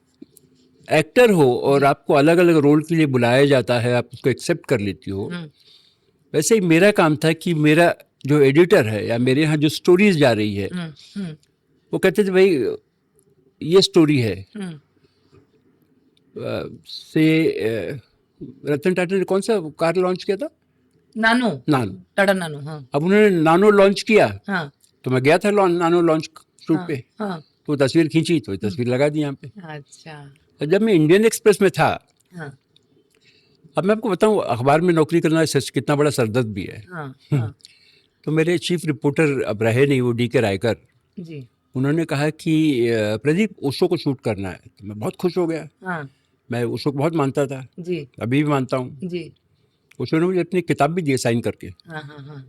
एक्टर हो और आपको अलग अलग रोल के लिए बुलाया जाता है, आप उसको एक्सेप्ट कर लेती हो, वैसे ही मेरा काम था कि मेरा जो एडिटर है या मेरे यहाँ जो स्टोरीज जा रही है, हम्म वो कहते थे भाई ये स्टोरी है। हम्म रतन टाटा ने कौन सा कार लॉन्च किया था? नानो, नानो। टाटा नानो। हाँ अब उन्होंने नानो लॉन्च किया, हाँ तो मैं गया था नानो लॉन्च शूट हाँ पे, हाँ तो तस्वीर खींची, तो तस्वीर लगा दी यहाँ पे। अच्छा तो जब मैं इंडियन एक्सप्रेस में था, हाँ अब मैं आपको बताऊँ अखबार में नौकरी करना सच कितना बड़ा सरदर्द भी है। हाँ हाँ तो मेरे चीफ रिपोर्टर अब रहे नहीं, वो डी.के. रायकर, जी उन्होंने कहा कि प्रदीप ओशो को शूट करना है। तो मैं बहुत खुश हो गया, हाँ मैं ओशो को बहुत मानता था, जी अभी भी मानता हूँ। जी ओशो ने मुझे अपनी किताब भी दी साइन करके। हाँ हाँ हाँ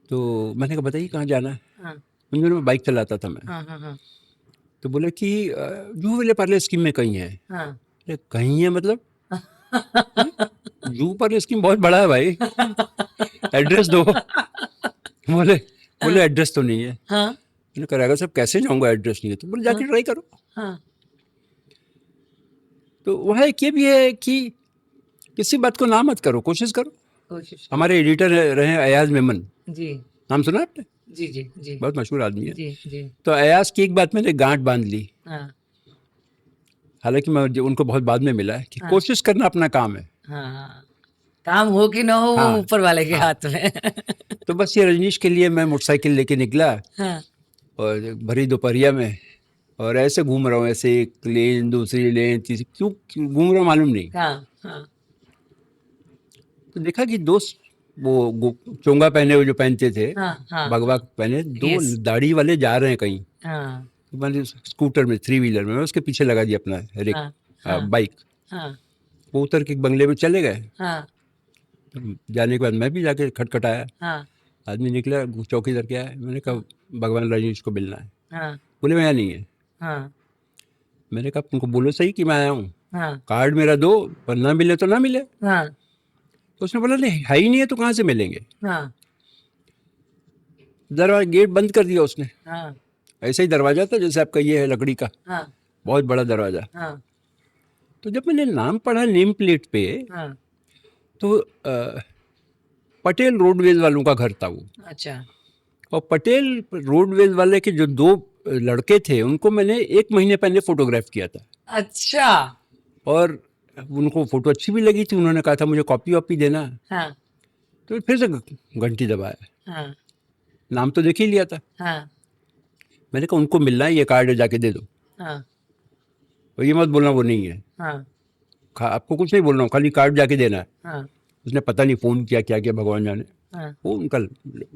तो मैंने कहा बताइए कहाँ जाना है। हाँ उन दिनों में बाइक चलाता था मैं। हाँ हाँ हाँ तो बोले कि जूहू विले पार्ले स्कीम में कहीं है। हाँ अरे कहीं है मतलब? जूहू पार्ले स्कीम बहुत बड़ा है भाई, एड्रेस दो। बोले बोले एड्रेस तो नहीं है। हाँ मैंने कहा अगर सब कैसे जाऊंगा, एड्रेस नहीं है। तो बोले जाके ट्राई करो। हाँ तो वह एक ये भी है कि किसी बात को ना मत करो, कोशिश करो। कोशिश हमारे एडिटर रहे अयाज मेमन, जी नाम सुना आपने? जी जी जी बहुत मशहूर आदमी है। जी जी तो अयाज की एक बात मैंने गांठ बांध ली, हाँ हालांकि मैं उनको बहुत बाद में मिला, कि कोशिश करना अपना काम है। हाँ, काम हो कि ना हो, वो हाँ, ऊपर वाले के हाथ में। तो बस ये रजनीश के लिए मैं मोटरसाइकिल लेके निकला, हाँ और भरी दोपहरिया में, और ऐसे घूम रहा हूँ, ऐसे एक लेन दूसरी लेन तीसरी, क्यों घूम रहा हूँ मालूम नहीं। हाँ हाँ तो देखा कि दोस्त वो चोंगा पहने हुए जो पहनते थे, हाँ हाँ भगवा पहने, दो Yes. दाढ़ी वाले जा रहे हैं कहीं। हाँ तो मैंने स्कूटर में, 3 व्हीलर में, मैं उसके पीछे लगा दिया अपना हाँ, बाइक। हाँ वो उतर के बंगले में चले गए। हाँ तो जाने के बाद मैं भी जाके खटखटाया, हाँ आदमी निकला, चौकीदार क्या है, मैंने कहा भगवान रजनीश को मिलना है। हाँ बोले मैं यहाँ नहीं है। हाँ मैंने कहा तुमको बोलो सही कि मैं आया हूँ, हाँ कार्ड मेरा दो, पर ना मिले तो ना मिले। हाँ तो उसने बोला नहीं है ही नहीं है तो कहाँ से मिलेंगे। हाँ दरवाजा गेट बंद कर दिया उसने। हाँ ऐसा ही दरवाजा था जैसे आपका ये है लकड़ी का, हाँ बहुत बड़ा दरवाजा। हाँ तो जब मैंने नाम पढ़ा नेम प्लेट पे, हाँ तो पटेल रोडवेज वालों का घर था वो। अच्छा और पटेल रोडवेज वाले के जो 2 लड़के थे, उनको मैंने 1 महीने पहले फोटोग्राफ किया था, अच्छा और उनको फोटो अच्छी भी लगी थी। उन्होंने कहा था मुझे कॉपी वॉपी देना। हाँ तो फिर से घंटी दबाया, हाँ नाम तो देख ही लिया था। हाँ मैंने कहा उनको मिलना है, ये कार्ड जाके दे दो, हाँ और ये मत बोलना वो नहीं है, हाँ आपको कुछ नहीं बोलना, खाली कार्ड जाके देना है। हाँ उसने पता नहीं फ़ोन किया क्या किया, भगवान जाने। हाँ फ़ोन कल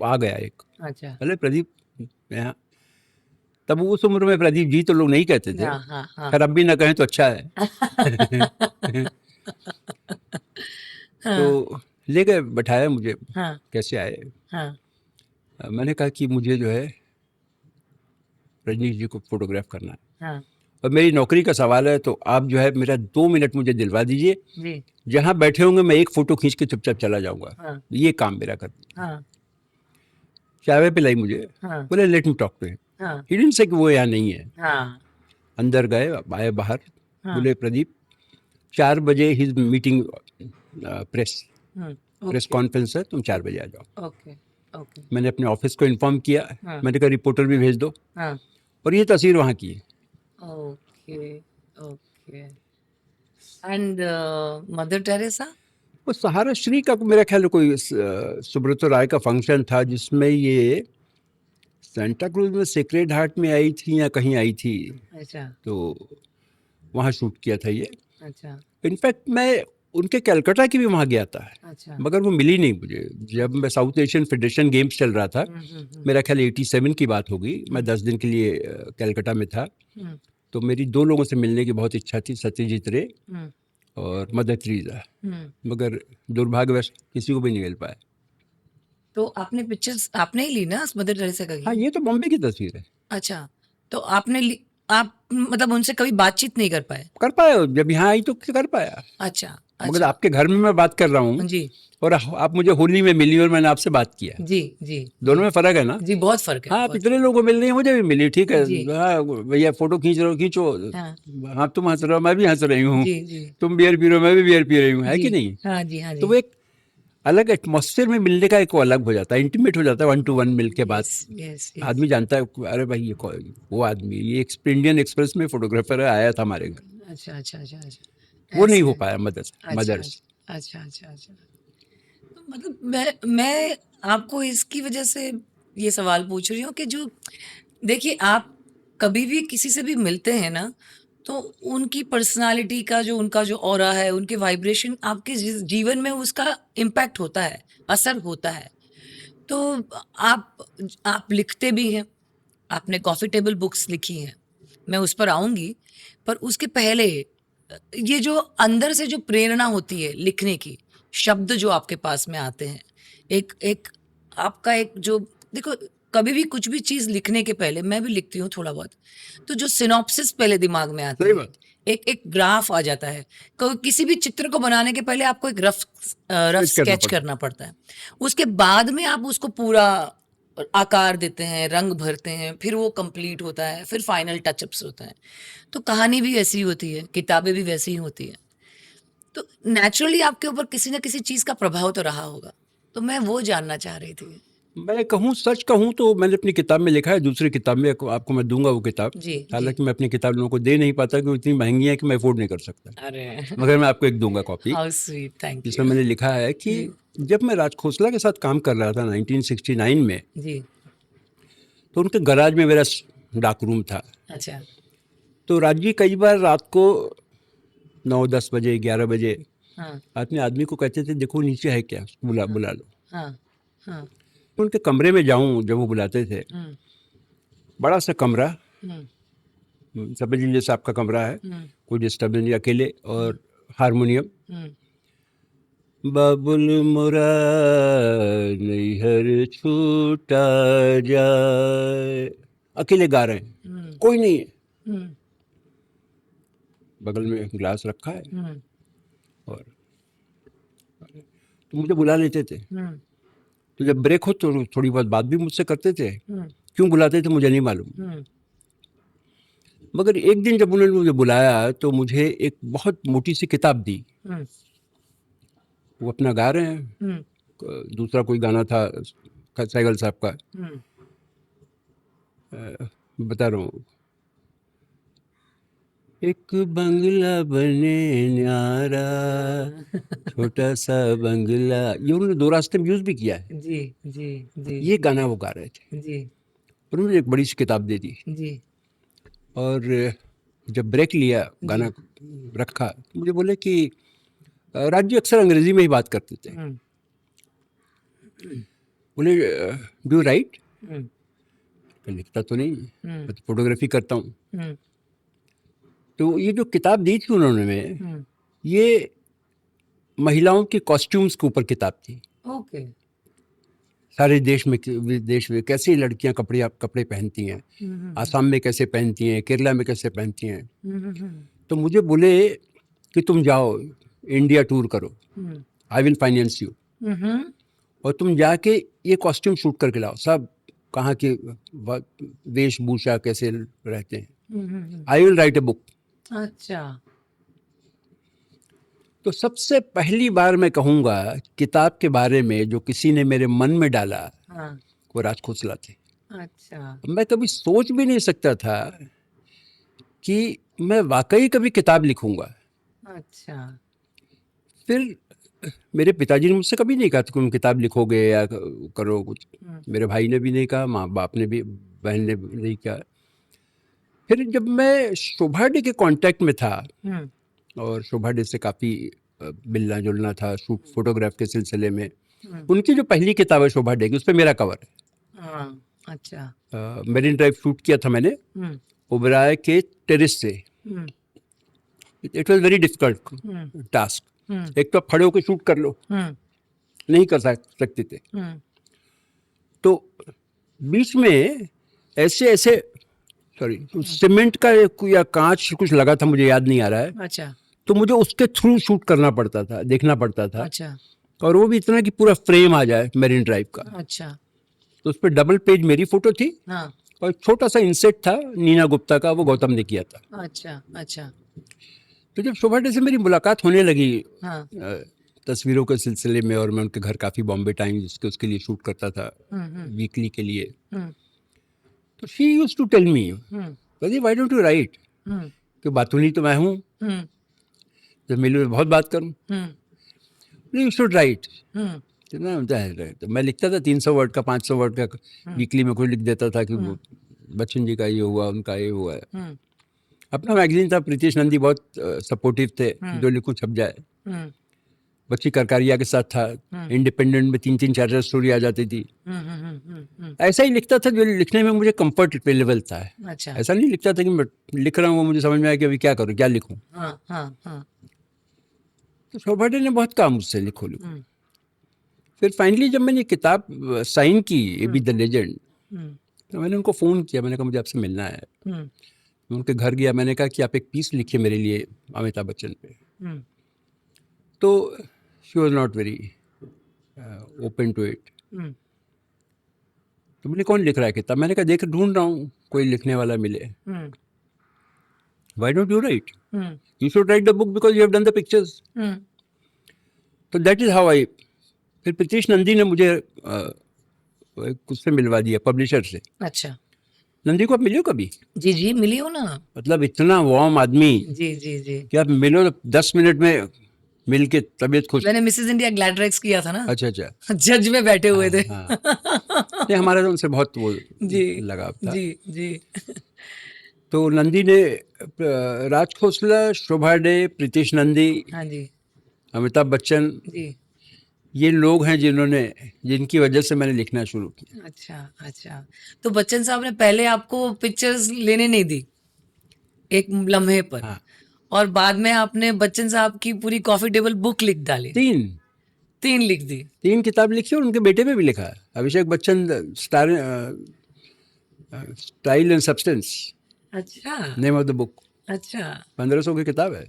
आ गया एक, अच्छा अरे प्रदीप यहाँ, तब उस उम्र में प्रदीप जी तो लोग नहीं कहते थे, हाँ हाँ हाँ खैर अब भी ना कहें तो अच्छा है। तो ले गए, बैठाया मुझे, हाँ कैसे आए? हाँ मैंने कहा कि मुझे जो है रजनीश जी को फोटोग्राफ करना है, हाँ और मेरी नौकरी का सवाल है, तो आप जो है मेरा 2 मिनट मुझे दिलवा दीजिए, जी जहाँ बैठे होंगे मैं एक फ़ोटो खींच के चुपचाप चला जाऊँगा, हाँ ये काम मेरा कर दीजिए। हाँ चाय पिलाई मुझे, हाँ बोले let me talk to him. हाँ ही डिडंट से कि वो यहाँ नहीं है। हाँ अंदर गए, आए बाहर, हाँ। बोले प्रदीप 4 बजे his meeting, press press conference है, तुम 4 बजे आ जाओ। ओके ओके मैंने अपने ऑफिस को इन्फॉर्म किया, हाँ। मैंने कहा रिपोर्टर भी भेज दो, हाँ और ये तस्वीर वहाँ की है। Okay okay and mother Teresa वो सहारा श्री का मेरा ख्याल है कोई सुब्रतो राय का फंक्शन था, जिसमें ये सेंटा क्रूज में सेक्रेड हार्ट में आई थी या कहीं आई थी, अच्छा तो वहाँ शूट किया था ये। अच्छा इनफैक्ट मैं उनके कलकत्ता की भी वहाँ गया था, अच्छा मगर वो मिली नहीं मुझे। जब मैं साउथ एशियन फेडरेशन गेम्स चल रहा था, मेरा ख्याल 87 की बात होगी, मैं 10 दिन के लिए कलकत्ता में था, हम्म, तो मेरी 2 लोगों से मिलने की बहुत इच्छा थी, सत्यजीत रे हम्म, और मदर टेरेसा, हम्म। मगर दुर्भाग्यवश किसी को भी नहीं मिल पाया। तो आपने पिक्चर्स आपने ही ली ना मदर टेरेसा का हाँ, की? ये तो बॉम्बे की तस्वीर है। अच्छा तो आपने आप मतलब उनसे कभी बातचीत नहीं कर पाए? कर पाया, जब यहाँ आई तो कर पाया, अच्छा मगर अच्छा आपके घर में मैं बात कर रहा हूँ, जी और आप मुझे होली में मिली और मैंने आपसे बात किया, जी जी दोनों में फ़र्क है ना। जी बहुत फर्क है हाँ, आप बहुत इतने लोगों को मिल रही हैं, मुझे भी मिली, ठीक है, जी। हाँ भैया फोटो खींच रहे हो खींचो, हाँ हाँ तुम हंस रहे हो मैं भी हंस रही हूँ, जी जी तुम बियर पी रहे हो मैं भी बियर पी रही हूँ, है जी कि नहीं? हाँ जी हाँ जी तो वो एक अलग एटमॉस्फेयर में मिलने का एक वो अलग हो जाता है, इंटीमेट हो जाता है, 1 to 1 मिल के बाद यस यस यस आदमी जानता है, अरे भाई ये वो आदमी, ये इंडियन एक्सप्रेस में फोटोग्राफर आया था हमारे घर, अच्छा अच्छा अच्छा अच्छा वो नहीं ऐसे। हो पाया मदर्स। अच्छा अच्छा अच्छा अच्छा तो मतलब मैं आपको इसकी वजह से ये सवाल पूछ रही हूँ कि जो देखिए आप कभी भी किसी से भी मिलते हैं ना तो उनकी पर्सनालिटी का जो उनका जो ऑरा है उनके वाइब्रेशन आपके जीवन में उसका इम्पैक्ट होता है असर होता है तो आप लिखते भी हैं आपने कॉफ़ी टेबल बुक्स लिखी हैं मैं उस पर आऊँगी पर उसके पहले ये जो अंदर से जो प्रेरणा होती है लिखने की शब्द जो आपके पास में आते हैं एक एक आपका एक जो देखो कभी भी कुछ भी चीज़ लिखने के पहले मैं भी लिखती हूँ थोड़ा बहुत तो जो सिनॉप्सिस पहले दिमाग में आती सही है बात। एक एक ग्राफ आ जाता है किसी भी चित्र को बनाने के पहले आपको एक रफ स्केच करना पड़ता है उसके बाद में आप उसको पूरा आकार देते हैं रंग भरते हैं फिर वो कंप्लीट होता है फिर फाइनल टचअप्स होता है तो कहानी भी वैसी होती है किताबें भी वैसी ही होती है तो नेचुरली आपके ऊपर किसी न किसी चीज़ का प्रभाव तो रहा होगा तो मैं वो जानना चाह रही थी मैं कहूँ, सच कहूँ तो मैंने अपनी किताब में लिखा है, दूसरी किताब में आपको मैं दूंगा वो किताब, जी हालांकि मैं अपनी किताब लोगों को दे नहीं पाता क्योंकि इतनी महंगी है कि मैं अफोर्ड नहीं कर सकता, अरे मगर मैं आपको एक दूंगा कॉपी, हाउ स्वीट थैंक जिसमें यू मैंने लिखा है कि जब मैं राज खोसला के साथ काम कर रहा था 1969 में, जी तो उनके गराज में मेरा डाक रूम था, अच्छा तो राज जी कई बार रात को 9-10 बजे 11 बजे हाँ अपने आदमी को कहते थे देखो नीचे है क्या, बुला लो। हाँ हाँ तो उनके कमरे में जाऊं, जब वो बुलाते थे, हम्म बड़ा सा कमरा, हम्म समझ लीजिए जैसे आपका कमरा है, हम्म कोई डिस्टर्बेंस नहीं, अकेले, और हारमोनियम, हम्म बाबुल मोरा नैहर छूटा जाए, अकेले गा रहे हैं, कोई नहीं है, हम्म बगल में ग्लास रखा है, हम्म और तो मुझे बुला लेते थे, हम्म तो जब ब्रेक हो तो थोड़ी बहुत बात भी मुझसे करते थे, हम्म क्यों बुलाते थे मुझे नहीं मालूम, हम्म मगर एक दिन जब उन्होंने मुझे बुलाया तो मुझे एक बहुत मोटी सी किताब दी, हम्म वो अपना गा रहे हैं, हम्म दूसरा कोई गाना था सहगल साहब का, हम्म बता रहा हूँ, एक बंगला बने न्यारा, छोटा सा बंगला, ये उन्होंने दो रास्ते में यूज भी किया है। जी जी जी ये गाना वो गा रहे थे। जी उन्होंने एक बड़ी सी किताब दे दी जी और जब ब्रेक लिया, गाना रखा, तो मुझे बोले कि राज जी अक्सर अंग्रेजी में ही बात करते थे। हम्म, बोले डू राइट? हम्म, लिखता तो नहीं, हम्म, मैं तो फोटोग्राफी करता हूँ। हम्म, तो ये जो किताब दी थी उन्होंने में, हम्म, ये महिलाओं के कॉस्ट्यूम्स के ऊपर किताब थी। ओके। सारे देश में, विदेश में कैसी लड़कियां कपड़े पहनती हैं, आसाम में कैसे पहनती हैं, केरला में कैसे पहनती हैं। तो मुझे बोले कि तुम जाओ इंडिया टूर करो, आई विल फाइनेंस यू, और तुम जाके ये कॉस्ट्यूम शूट करके लाओ, सब कहाँ के वेशभूषा कैसे रहते हैं, I will write a book. अच्छा। तो सबसे पहली बार मैं कहूँगा किताब के बारे में जो किसी ने मेरे मन में डाला, हाँ। वो राज खोसला थे। अच्छा। मैं कभी सोच भी नहीं सकता था कि मैं वाकई कभी किताब लिखूंगा। अच्छा। फिर मेरे पिताजी ने मुझसे कभी नहीं कहा कि तुम किताब लिखोगे या करो कुछ। मेरे भाई ने भी नहीं कहा, माँ बाप ने भी, बहन ने भी नहीं कहा। फिर जब मैं शोभा डे के कांटेक्ट में था और शोभा डे से काफ़ी मिलना जुलना था शूट फोटोग्राफ के सिलसिले में, उनकी जो पहली किताब है शोभा डे की, उस पर मेरा कवर है। हाँ। अच्छा। मेरिन ड्राइव शूट किया था मैंने ओबराय के टेरिस से। It was very difficult task. एक तो आप खड़े होकर शूट कर लो, नहीं कर सकते थे। तो बीच में ऐसे ऐसे सीमेंट का या कांच कुछ लगा था, मुझे याद नहीं आ रहा है। अच्छा। तो मुझे उसके थ्रू शूट करना पड़ता था, देखना पड़ता था। अच्छा। और वो भी इतना कि पूरा फ्रेम आ जाए मेरिन ड्राइव का। अच्छा। तो उस पर डबल पेज मेरी फोटो थी, हाँ। और छोटा सा इंसेट था नीना गुप्ता का, वो गौतम ने किया था। अच्छा। अच्छा। तो जब शोभा डे से मेरी मुलाकात होने लगी हाँ। तस्वीरों के सिलसिले में, और मैं उनके घर काफ़ी बॉम्बे टाइम्स जिसके उसके लिए शूट करता था वीकली के लिए, तो she used to tell me, why don't you write, कि बातूनी तो मैं हूँ, जब मिलूँ बहुत बात करूँ, यू शुड राइट। तो मैं लिखता था 300 वर्ड का, 500 वर्ड का वीकली में, कोई लिख देता था कि बच्चन जी का ये हुआ, उनका ये हुआ है। अपना मैगजीन था, प्रीतिश नंदी बहुत सपोर्टिव थे, जो लिखूं छप जाए। बच्ची करकारिया के साथ था, इंडिपेंडेंट में 3-3 4 स्टोरी आ जाती थी। ऐसा ही लिखता था जो लिखने में मुझे कंफर्ट लेवल था। अच्छा। ऐसा नहीं लिखता था कि मैं लिख रहा हूँ, मुझे समझ में आया कि अभी क्या करूँ, क्या लिखूँ। हाँ हाँ हाँ। तो शोभा डे ने बहुत कहा मुझसे लिखो लिखो। फिर फाइनली जब मैंने किताब साइन की, ए बी द लेजेंड, तो मैंने उनको फ़ोन किया, मैंने कहा मुझे आपसे मिलना है। मैं उनके घर गया, मैंने कहा कि आप एक पीस लिखिए मेरे लिए अमिताभ बच्चन पे। तो she was not very open to it. तो बोले कौन लिख रहा है किताब? मैंने कहा देख ढूंढ रहा हूँ, कोई लिखने वाला मिले। Why don't you right, you should write the book because you have done the pictures. तो दैट इज हाउ आई। फिर प्रीतिश नंदी ने मुझे उससे मिलवा दिया, पब्लिशर से। अच्छा। नंदी को आप मिले हो कभी? जी जी, मिली हो ना। मतलब इतना वार्म आदमी जी जी जी। कि आप मिलो तो 10 मिनट में मिल के तबीयत खुश। मैंने मिसेज इंडिया ग्लैडरेक्स किया था ना। अच्छा अच्छा। जज में बैठे हुए थे। हाँ, नहीं हमारा तो उनसे बहुत वो जी लगाव था। जी जी। तो नंदी ने राज खोसला, शोभा डे, प्रीतिश नंदी, हाँ जी अमिताभ बच्चन, जी। ये लोग हैं जिनकी वजह से मैंने लिखना शुरू किया। अच्छा अच्छा। तो बच्चन साहब ने पहले आपको पिक्चर्स लेने नहीं दी एक लम्हे पर, हाँ। और बाद में आपने बच्चन साहब की पूरी कॉफी टेबल बुक लिख डाली। 3 लिख दी। 3 किताब लिखी और उनके बेटे पे भी लिखा है, Abhishek Bachchan, style and substance, अच्छा नेम ऑफ द बुक। अच्छा। 1500 की किताब है।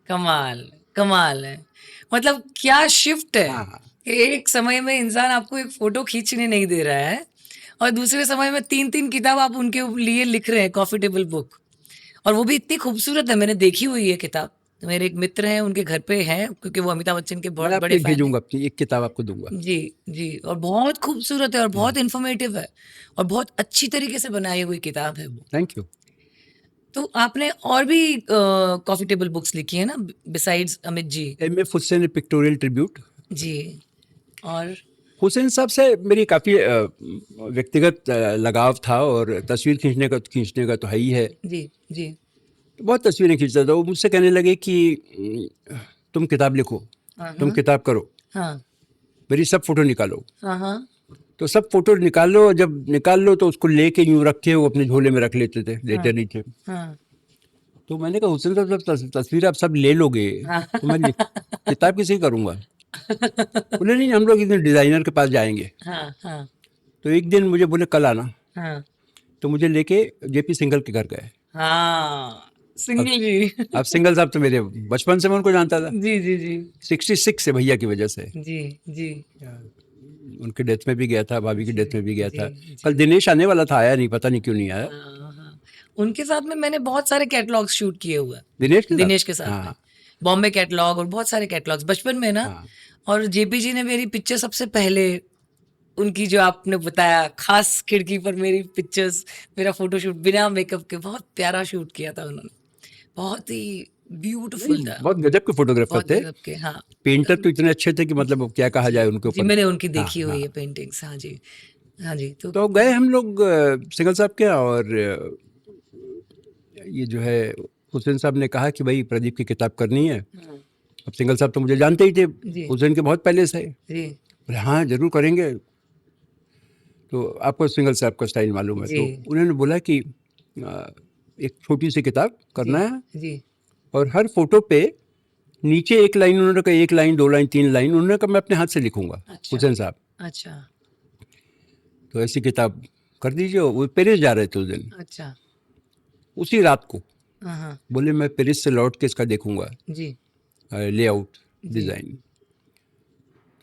कमाल कमाल है। मतलब क्या शिफ्ट है। हाँ। कि एक समय में इंसान आपको एक फोटो खींचने नहीं दे रहा है, और दूसरे समय में 3 किताब आप उनके लिए लिख रहे हैं, कॉफी टेबल बुक। और वो भी इतनी खूबसूरत है, मैंने देखी हुई है किताब। मेरे एक मित्र हैं, उनके घर पे है, क्योंकि वो अमिताभ बच्चन के मैं बहुत आपको बड़े एक फैन हैं। भेजूंगा, अपनी एक किताब आपको दूंगा। जी जी। और बहुत खूबसूरत है और बहुत इन्फॉर्मेटिव है, और बहुत अच्छी तरीके से बनाई हुई किताब है वो। Thank you. तो आपने और भी कॉफी टेबल बुक्स लिखी है ना बिसाइड्स अमित जी? M.F. हुसैन ए पिक्टोरियल ट्रिब्यूट। जी। और हुसैन साहब से मेरी काफ़ी व्यक्तिगत लगाव था, और तस्वीर खींचने का तो है ही है। जी जी। बहुत तस्वीरें खींचता था। वो मुझसे कहने लगे कि तुम किताब लिखो, तुम किताब करो, हाँ मेरी सब फोटो निकालो। हाँ हाँ। तो सब फोटो निकाल लो, जब निकाल लो तो उसको लेके यूं रखे वो अपने झोले में रख लेते थे, लेते नहीं थे। हाँ तो मैंने कहा हुसैन साहब सब तस्वीर आप सब ले लोगे तो मैं किताब किसे करूँगा? बोले नहीं, हम लोग एक दिन डिज़ाइनर के पास जाएंगे। हाँ हाँ तो एक दिन मुझे बोले कल आना, हाँ तो मुझे लेके जेपी सिंघल के घर गए। हाँ। सिंगल जी। अब सिंघल साहब तो मेरे बचपन से मैं उनको जानता था, जी जी जी 66 से भैया की वजह से। जी जी। उनके डेथ में भी गया था, भाभी की डेथ में भी गया था। जी। कल दिनेश आने वाला था, आया नहीं, पता नहीं क्यों नहीं आया। हाँ, हाँ। उनके साथ में मैंने बहुत सारे कैटलॉग शूट किए हुए हैं। दिनेश के साथ? में हाँ बॉम्बे कैटलॉग और बहुत सारे कैटलॉग्स बचपन में ना। हाँ। और जेपी जी ने मेरी पिक्चर सबसे पहले, उनकी जो आपने बताया खास खिड़की पर मेरी पिक्चर्स, मेरा फोटोशूट बिना मेकअप के बहुत प्यारा शूट किया था उन्होंने। बहुत ही ब्यूटीफुल था। बहुत गजब के फोटोग्राफर बहुत थे। गजब के। हाँ पेंटर तो इतने अच्छे थे कि मतलब अब क्या कहा जाए उनके जी, ऊपर। मैंने उनकी हाँ, देखी हुई हाँ। है पेंटिंग्स। हाँ जी हाँ जी। तो गए हम लोग सिंघल साहब के, और ये जो है हुसैन साहब ने कहा कि भाई प्रदीप की किताब करनी है। अब सिंघल साहब तो मुझे जानते ही थे, जी हुसैन के बहुत पहले से। जी बोले हाँ जरूर करेंगे। तो आपको सिंघल साहब का स्टाइल मालूम है, जी। तो उन्होंने बोला कि एक छोटी सी किताब करना है, जी और हर फोटो पे नीचे एक लाइन, उन्होंने कहा 1 लाइन 2 लाइन 3 लाइन, उन्होंने कहा मैं अपने हाथ से लिखूंगा। अच्छा। हुसैन साहब अच्छा तो ऐसी किताब कर दीजिए। वो पेरिस जा रहे थे उस दिन, अच्छा। उसी रात को हाँ हाँ। बोले मैं पेरिस से लौट के इसका देखूंगा जी लेआउट डिज़ाइन।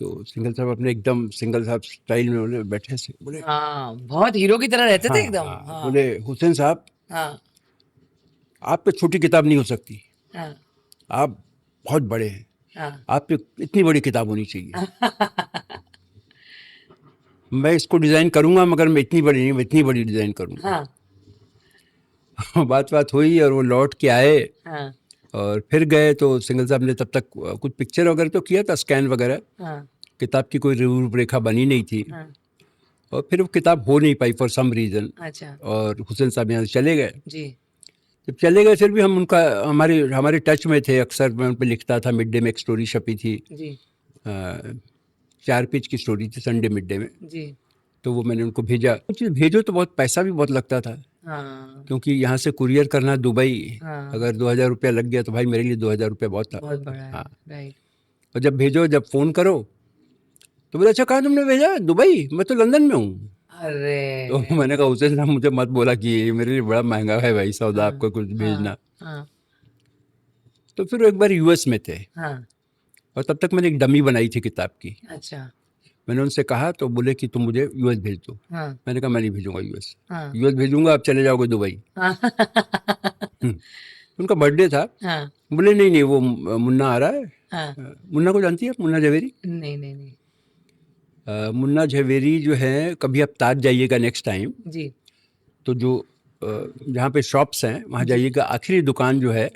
तो सिंघल साहब अपने एकदम सिंघल साहब स्टाइल में बोले, बैठे से बोले हाँ, बहुत हीरो की तरह रहते थे हाँ, एकदम। हाँ, हाँ बोले हुसैन साहब हाँ आप पे छोटी किताब नहीं हो सकती, हाँ आप बहुत बड़े हैं, हाँ। आप पे इतनी बड़ी किताब होनी चाहिए। मैं इसको डिज़ाइन करूंगा, मगर मैं इतनी बड़ी नहीं, मैं इतनी बड़ी डिज़ाइन करूंगा। हाँ बात हुई और वो लौट के आए, हाँ और फिर गए तो सिंघल साहब ने तब तक कुछ पिक्चर वगैरह तो किया था, स्कैन वगैरह। हाँ किताब की कोई रूपरेखा बनी नहीं थी, हाँ। और फिर वो किताब हो नहीं पाई फॉर सम रीज़न, अच्छा और हुसैन साहब यहाँ से चले गए। जी जब चले गए फिर भी हम उनका हमारे टच में थे। अक्सर मैं उन पर लिखता था। मिड डे में एक स्टोरी छपी थी, जी 4 पेज की स्टोरी थी, संडे मिड डे में। जी। तो वो मैंने उनको भेजा। कुछ भेजो तो बहुत पैसा भी बहुत लगता था, हाँ क्योंकि यहाँ से कुरियर करना दुबई, हाँ। अगर 2000 रुपया लग गया तो भाई मेरे लिए 2000 रुपया बहुत था। बहुत बड़ा है। हाँ। राइट। और जब भेजो, जब फ़ोन करो तो बोले अच्छा कहाँ तुमने भेजा? दुबई, मैं तो लंदन में हूँ। अरे तो मैंने कहा हुसैन साहब मुझे मत बोला कि ये मेरे लिए बड़ा महंगा है भाई सौदा, आपको कुछ भेजना। हाँ तो फिर वो एक बार यूएस में थे, हाँ। और तब तक मैंने एक डमी बनाई थी किताब की। अच्छा मैंने उनसे कहा तो बोले कि तुम मुझे यूएस भेज दो। हाँ मैंने कहा मैं नहीं भेजूंगा यूएस, हाँ यूएस भेजूंगा आप चले जाओगे दुबई। हाँ उनका बर्थडे था। हाँ बोले नहीं नहीं वो मुन्ना आ रहा है। हाँ। मुन्ना को जानती है, मुन्ना झवेरी? नहीं नहीं नहीं। मुन्ना झवेरी जो है, कभी आप ताज जाइएगा नेक्स्ट टाइम, जी। तो जो जहाँ पे शॉप्स हैं वहाँ जाइएगा, आखिरी दुकान जो है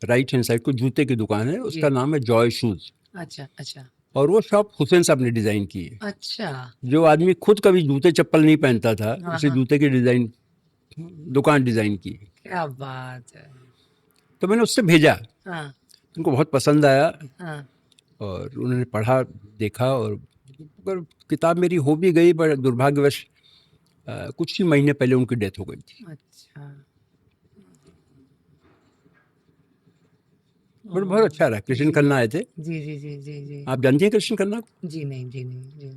राइट हैंड साइड को जूते की दुकान है, उसका नाम है जॉय शूज़। अच्छा अच्छा और वो शॉप हुसैन साहब ने डिज़ाइन की है। अच्छा। जो आदमी खुद कभी जूते चप्पल नहीं पहनता था, उसे जूते की डिज़ाइन दुकान डिज़ाइन की। क्या बात है। तो मैंने उससे भेजा, हाँ उनको बहुत पसंद आया, हाँ। और उन्होंने पढ़ा देखा, और अगर किताब मेरी हो भी गई, पर दुर्भाग्यवश कुछ ही महीने पहले उनकी डेथ हो गई थी। अच्छा। बट बहुत अच्छा रहा। कृष्ण खन्ना आए थे, जी जी जी जी जी। आप जानती हैं कृष्ण खन्ना को? जी नहीं जी नहीं जी।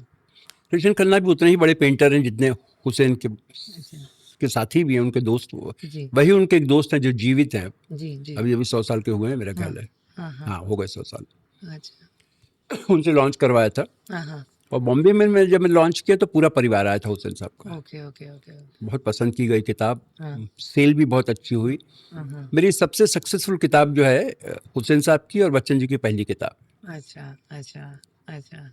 कृष्ण खन्ना भी उतने ही बड़े पेंटर हैं जितने हुसैन अच्छा के साथी भी हैं, उनके दोस्त। जी वही उनके एक दोस्त हैं जो जीवित हैं, जी जी। अभी अभी 100 साल के हुए हैं मेरा ख्याल है। हाँ हाँ। हाँ हो गए 100 साल। अच्छा। उनसे लॉन्च करवाया था, हाँ हाँ। और बॉम्बे में जब मैं लॉन्च किया तो पूरा परिवार आया था हुसैन साहब का। Okay okay okay. बहुत पसंद की गई किताब, हाँ। सेल भी बहुत अच्छी हुई। हाँ हाँ। मेरी सबसे सक्सेसफुल किताब जो है हुसैन साहब की और बच्चन जी की पहली किताब। अच्छा अच्छा अच्छा।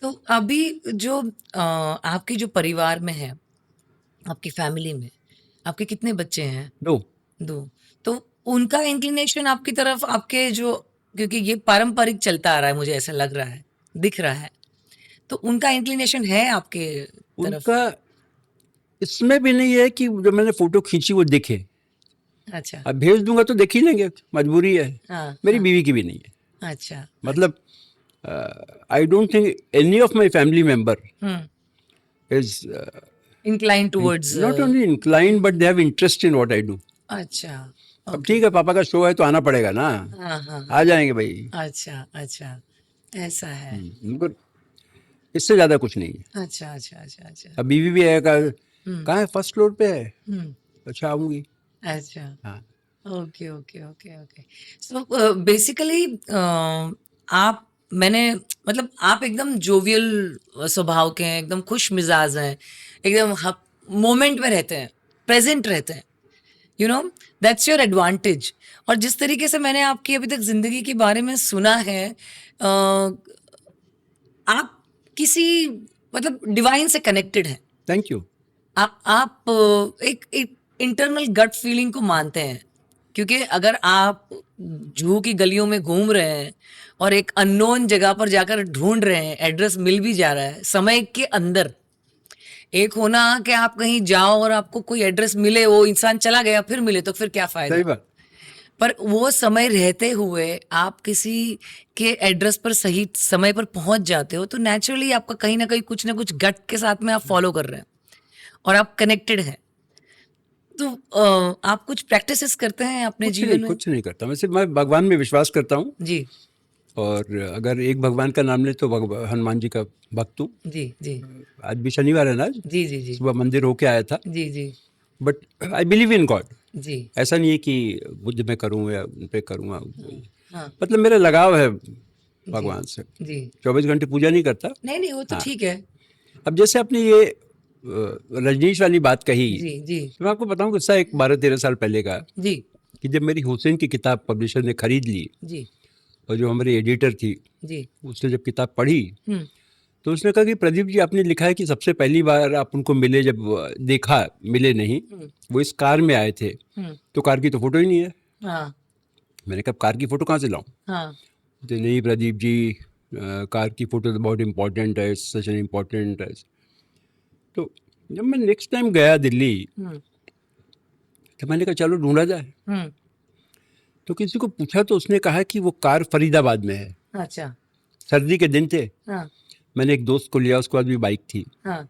तो अभी जो आपके जो परिवार में है, आपकी फैमिली में आपके कितने बच्चे हैं? 2 दूं। तो उनका इंक्लिनेशन आपकी तरफ, आपके जो, क्योंकि ये पारंपरिक चलता आ रहा है, मुझे ऐसा लग रहा है, दिख रहा है, तो उनका इंक्लिनेशन है आपके तरफ? उनका इसमें भी नहीं है कि जो मैंने फोटो खींची वो दिखे। अच्छा। अब भेज दूंगा तो देख ही लेंगे, मजबूरी है। हाँ, मेरी हाँ, बीवी की भी नहीं है। अच्छा। मतलब I don't think any of my family member is incline towards. Not only incline but they have interest in what I do. अच्छा। अब ठीक है, पापा का शो है तो आना पड़ेगा ना। हाँ, हाँ, आ जाएंगे भाई। अच्छा, अच्छा, ऐसा है। उनको इससे ज्यादा कुछ नहीं है। अच्छा, अच्छा, अच्छा, अच्छा। अब बीवी भी है, कहाँ है? फर्स्ट फ्लोर पे है। हम्म, अच्छा, आऊंगी। अच्छा। हाँ, okay, okay, okay, okay. So basically आप, मैंने, मतलब आप एकदम जोवियल स्वभाव के हैं, एकदम खुश मिजाज हैं, एकदम मोमेंट में रहते हैं, प्रेजेंट रहते हैं, you know, that's your advantage. और जिस तरीके से मैंने आपकी अभी तक जिंदगी के बारे में सुना है, आप किसी, मतलब डिवाइन से कनेक्टेड हैं। Thank you. आप एक इंटरनल गट फीलिंग को मानते हैं, क्योंकि अगर आप जूहू की गलियों में घूम रहे हैं और एक अननोन जगह पर जाकर ढूंढ रहे हैं, एड्रेस मिल भी जा रहा है समय के अंदर, एक होना कि आप कहीं जाओ और आपको कोई एड्रेस मिले, वो इंसान चला गया, फिर मिले तो फिर क्या सही फायदा। बात। पर वो समय रहते हुए आप किसी के एड्रेस पर सही समय पर पहुंच जाते हो, तो नेचुरली आपका कहीं ना कहीं कुछ ना कुछ गट के साथ में आप फॉलो कर रहे हैं और आप कनेक्टेड हैं। तो आप कुछ प्रैक्टिसेस करते हैं अपने जीवन में? कुछ नहीं करता। वैसे मैं भगवान में विश्वास करता हूँ, जी, और अगर एक भगवान का नाम ले तो हनुमान जी का भक्त हूँ। जी, जी, आज भी शनिवार है ना, आज जी, जी, जी, सुबह मंदिर होके आया था। जी, जी, but I believe in God. जी। ऐसा नहीं है कि बुद्ध में करूँ या उन पे करूँगा। हाँ, मतलब मेरा लगाव है भगवान से। जी। 24 घंटे पूजा नहीं करता। नहीं, नहीं, वो तो हाँ। ठीक है। अब जैसे आपने ये रजनीश वाली बात कही, जी, जी, तो मैं आपको बताऊं किस्सा एक 12-13 साल पहले का, जी, कि जब मेरी हुसैन की किताब पब्लिशर ने खरीद ली, जी, और जो हमारी एडिटर थी जी। उसने जब किताब पढ़ी, हम्म, तो उसने कहा कि प्रदीप जी, आपने लिखा है कि सबसे पहली बार आप उनको मिले, जब देखा, मिले नहीं, वो इस कार में आए थे, तो कार की तो फोटो ही नहीं है। हाँ, मैंने कहा कार की फोटो कहाँ से लाऊं? हाँ, तो नहीं प्रदीप जी, कार की फोटो तो बहुत इम्पोर्टेंट है, सच एन इम्पोर्टेंट है। तो जब मैं नेक्स्ट टाइम गया दिल्ली, तो मैंने कहा चलो ढूंढा जाए। तो किसी को पूछा तो उसने कहा कि वो कार फरीदाबाद में है। अच्छा, सर्दी के दिन थे। हाँ, मैंने एक दोस्त को लिया, उसके बाद भी बाइक थी। हाँ,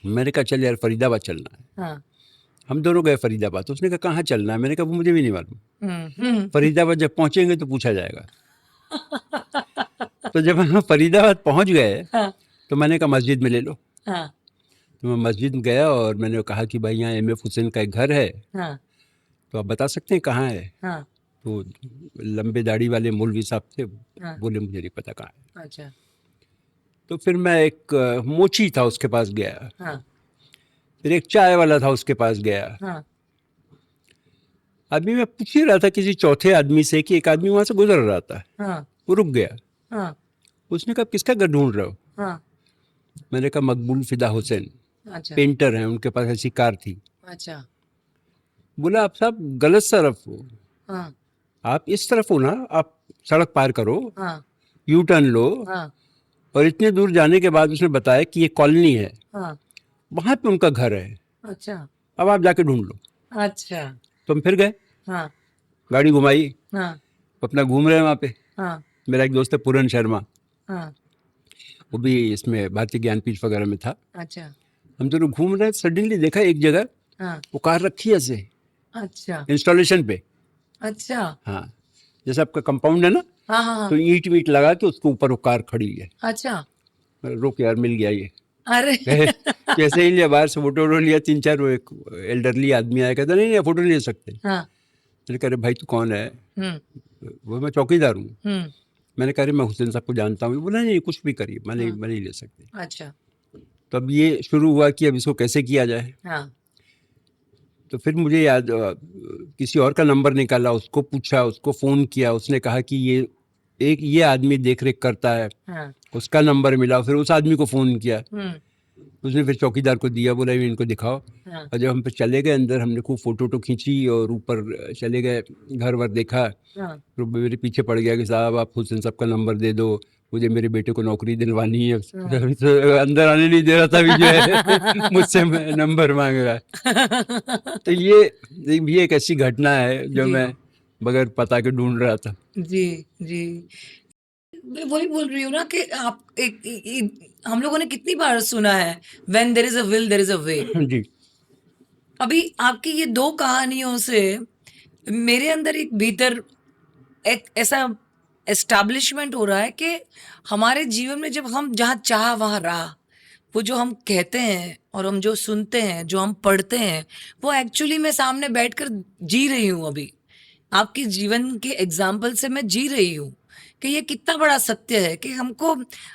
मैंने कहा चल यार फरीदाबाद चलना है। हाँ, हम दोनों गए फरीदाबाद। तो उसने कहा कहाँ चलना है? मैंने कहा वो मुझे भी नहीं मालूम। हम्म, फरीदाबाद जब पहुंचेंगे तो पूछा जाएगा। तो जब हम फरीदाबाद पहुंच गए, हाँ, तो मैंने कहा मस्जिद में ले लो। हाँ, तो मैं मस्जिद में गया और मैंने कहा कि भाई यहाँ एम एफ हुसैन का एक घर है, हाँ, तो आप बता सकते हैं कहाँ है? हाँ, तो लंबे दाढ़ी वाले मौलवी साहब थे, हाँ। बोले मुझे नहीं पता कहाँ है। अच्छा, तो फिर मैं एक मोची था उसके पास गया, हाँ, फिर एक चाय वाला था उसके पास गया। हाँ, अभी मैं पूछ ही रहा था किसी चौथे आदमी से कि एक आदमी वहाँ से गुजर रहा था, हाँ, वो रुक गया। हाँ, उसने कहा किसका घर ढूंढ रहे हो? हाँ, मैंने कहा मकबूल फिदा हुसैन, अच्छा, पेंटर हैं, उनके पास ऐसी कार थी। अच्छा, बोला आप साहब गलत तरफ हो, हाँ, आप इस तरफ हो ना, आप सड़क पार करो, हाँ, यू टर्न लो। हाँ, और इतने दूर जाने के बाद उसने बताया कि ये कॉलोनी है, हाँ, वहाँ पे उनका घर है, अच्छा, अब आप जाके ढूंढ लो। अच्छा, तो हम फिर गए, हाँ, गाड़ी घुमाई, हाँ, अपना घूम रहे हैं वहाँ पे। हाँ, मेरा एक दोस्त है पूरन शर्मा, हाँ, वो भी इसमें भारतीय ज्ञानपीठ वगैरह में था। अच्छा, हम दोनों घूम रहे हैं, सडनली देखा एक जगह हाँ, वो कार रखी है ऐसे अच्छा, इंस्टॉलेशन पे। अच्छा, हाँ, जैसे आपका कंपाउंड है ना, हाँ, हाँ, हाँ, तो ईंट वीट लगा के उसके ऊपर वो कार खड़ी है। अच्छा, रोक यार, मिल गया ये। अरे, जैसे ही लिया, बाहर से फोटो लिया, 3-4 वो एक एल्डरली आदमी आया, कहता नहीं नहीं फोटो नहीं ले सकते। हाँ, मैंने कहा अरे भाई तू कौन है? हम्म, वो मैं चौकीदार हूँ। हम्म, मैंने कहा अरे मैं हुसैन साहब को जानता हूँ। बोला नहीं कुछ भी करिए, मैं नहीं ले सकते। अच्छा, तो अब ये शुरू हुआ कि अब इसको कैसे किया जाए। हाँ, तो फिर मुझे याद किसी और का नंबर निकाला, उसको पूछा, उसको फ़ोन किया, उसने कहा कि ये आदमी देख रेख करता है, हाँ, उसका नंबर मिला, फिर उस आदमी को फ़ोन किया। उसने फिर चौकीदार को दिया, बोला इनको दिखाओ। हाँ, और जब हम पे चले गए अंदर, हमने खूब फोटो खींची और ऊपर चले गए, घर वर देखा। हाँ, तो मेरे पीछे पड़ गया कि साहब आप हुसैन साहब का नंबर दे दो, मुझे मेरे बेटे को नौकरी दिलवानी है। अभी तो अंदर आने नहीं दे रहा था, अभी जो है मुझसे नंबर मांग रहा है। तो ये भी एक ऐसी घटना है जो जी। मैं बगैर पता के ढूंढ रहा था। जी, जी। मैं वही बोल रही हूँ ना कि आप हम लोगों ने कितनी बार सुना है, when there is a will there is a way. जी, अभी आपकी ये 2 कहानियों से मेरे अंदर एक भीतर एक ऐसा एस्टैब्लिशमेंट हो रहा है कि हमारे जीवन में जब हम जहाँ चाह वहाँ राह, वो जो हम कहते हैं और हम जो सुनते हैं, जो हम पढ़ते हैं, वो एक्चुअली मैं सामने बैठकर जी रही हूँ अभी। आपके जीवन के एग्ज़ाम्पल से मैं जी रही हूँ कि ये कितना बड़ा सत्य है कि हमको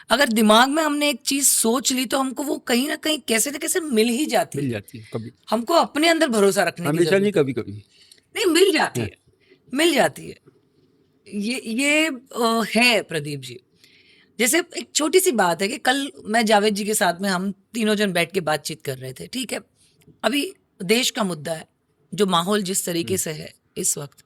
अगर दिमाग में हमने एक चीज़ सोच ली तो हमको वो कहीं न कहीं कैसे न कैसे मिल ही जाती मिल है। जाती है कभी, हमको अपने अंदर भरोसा रखने की हमेशा ज़रूरत नहीं, है। कभी कभी। नहीं, मिल जाती है, मिल जाती है। ये है प्रदीप जी। जैसे एक छोटी-सी बात है कि कल मैं जावेद जी के साथ में हम तीनों जन बैठ के बातचीत कर रहे थे, ठीक है? अभी देश का मुद्दा है, जो माहौल जिस तरीके से है इस वक़्त,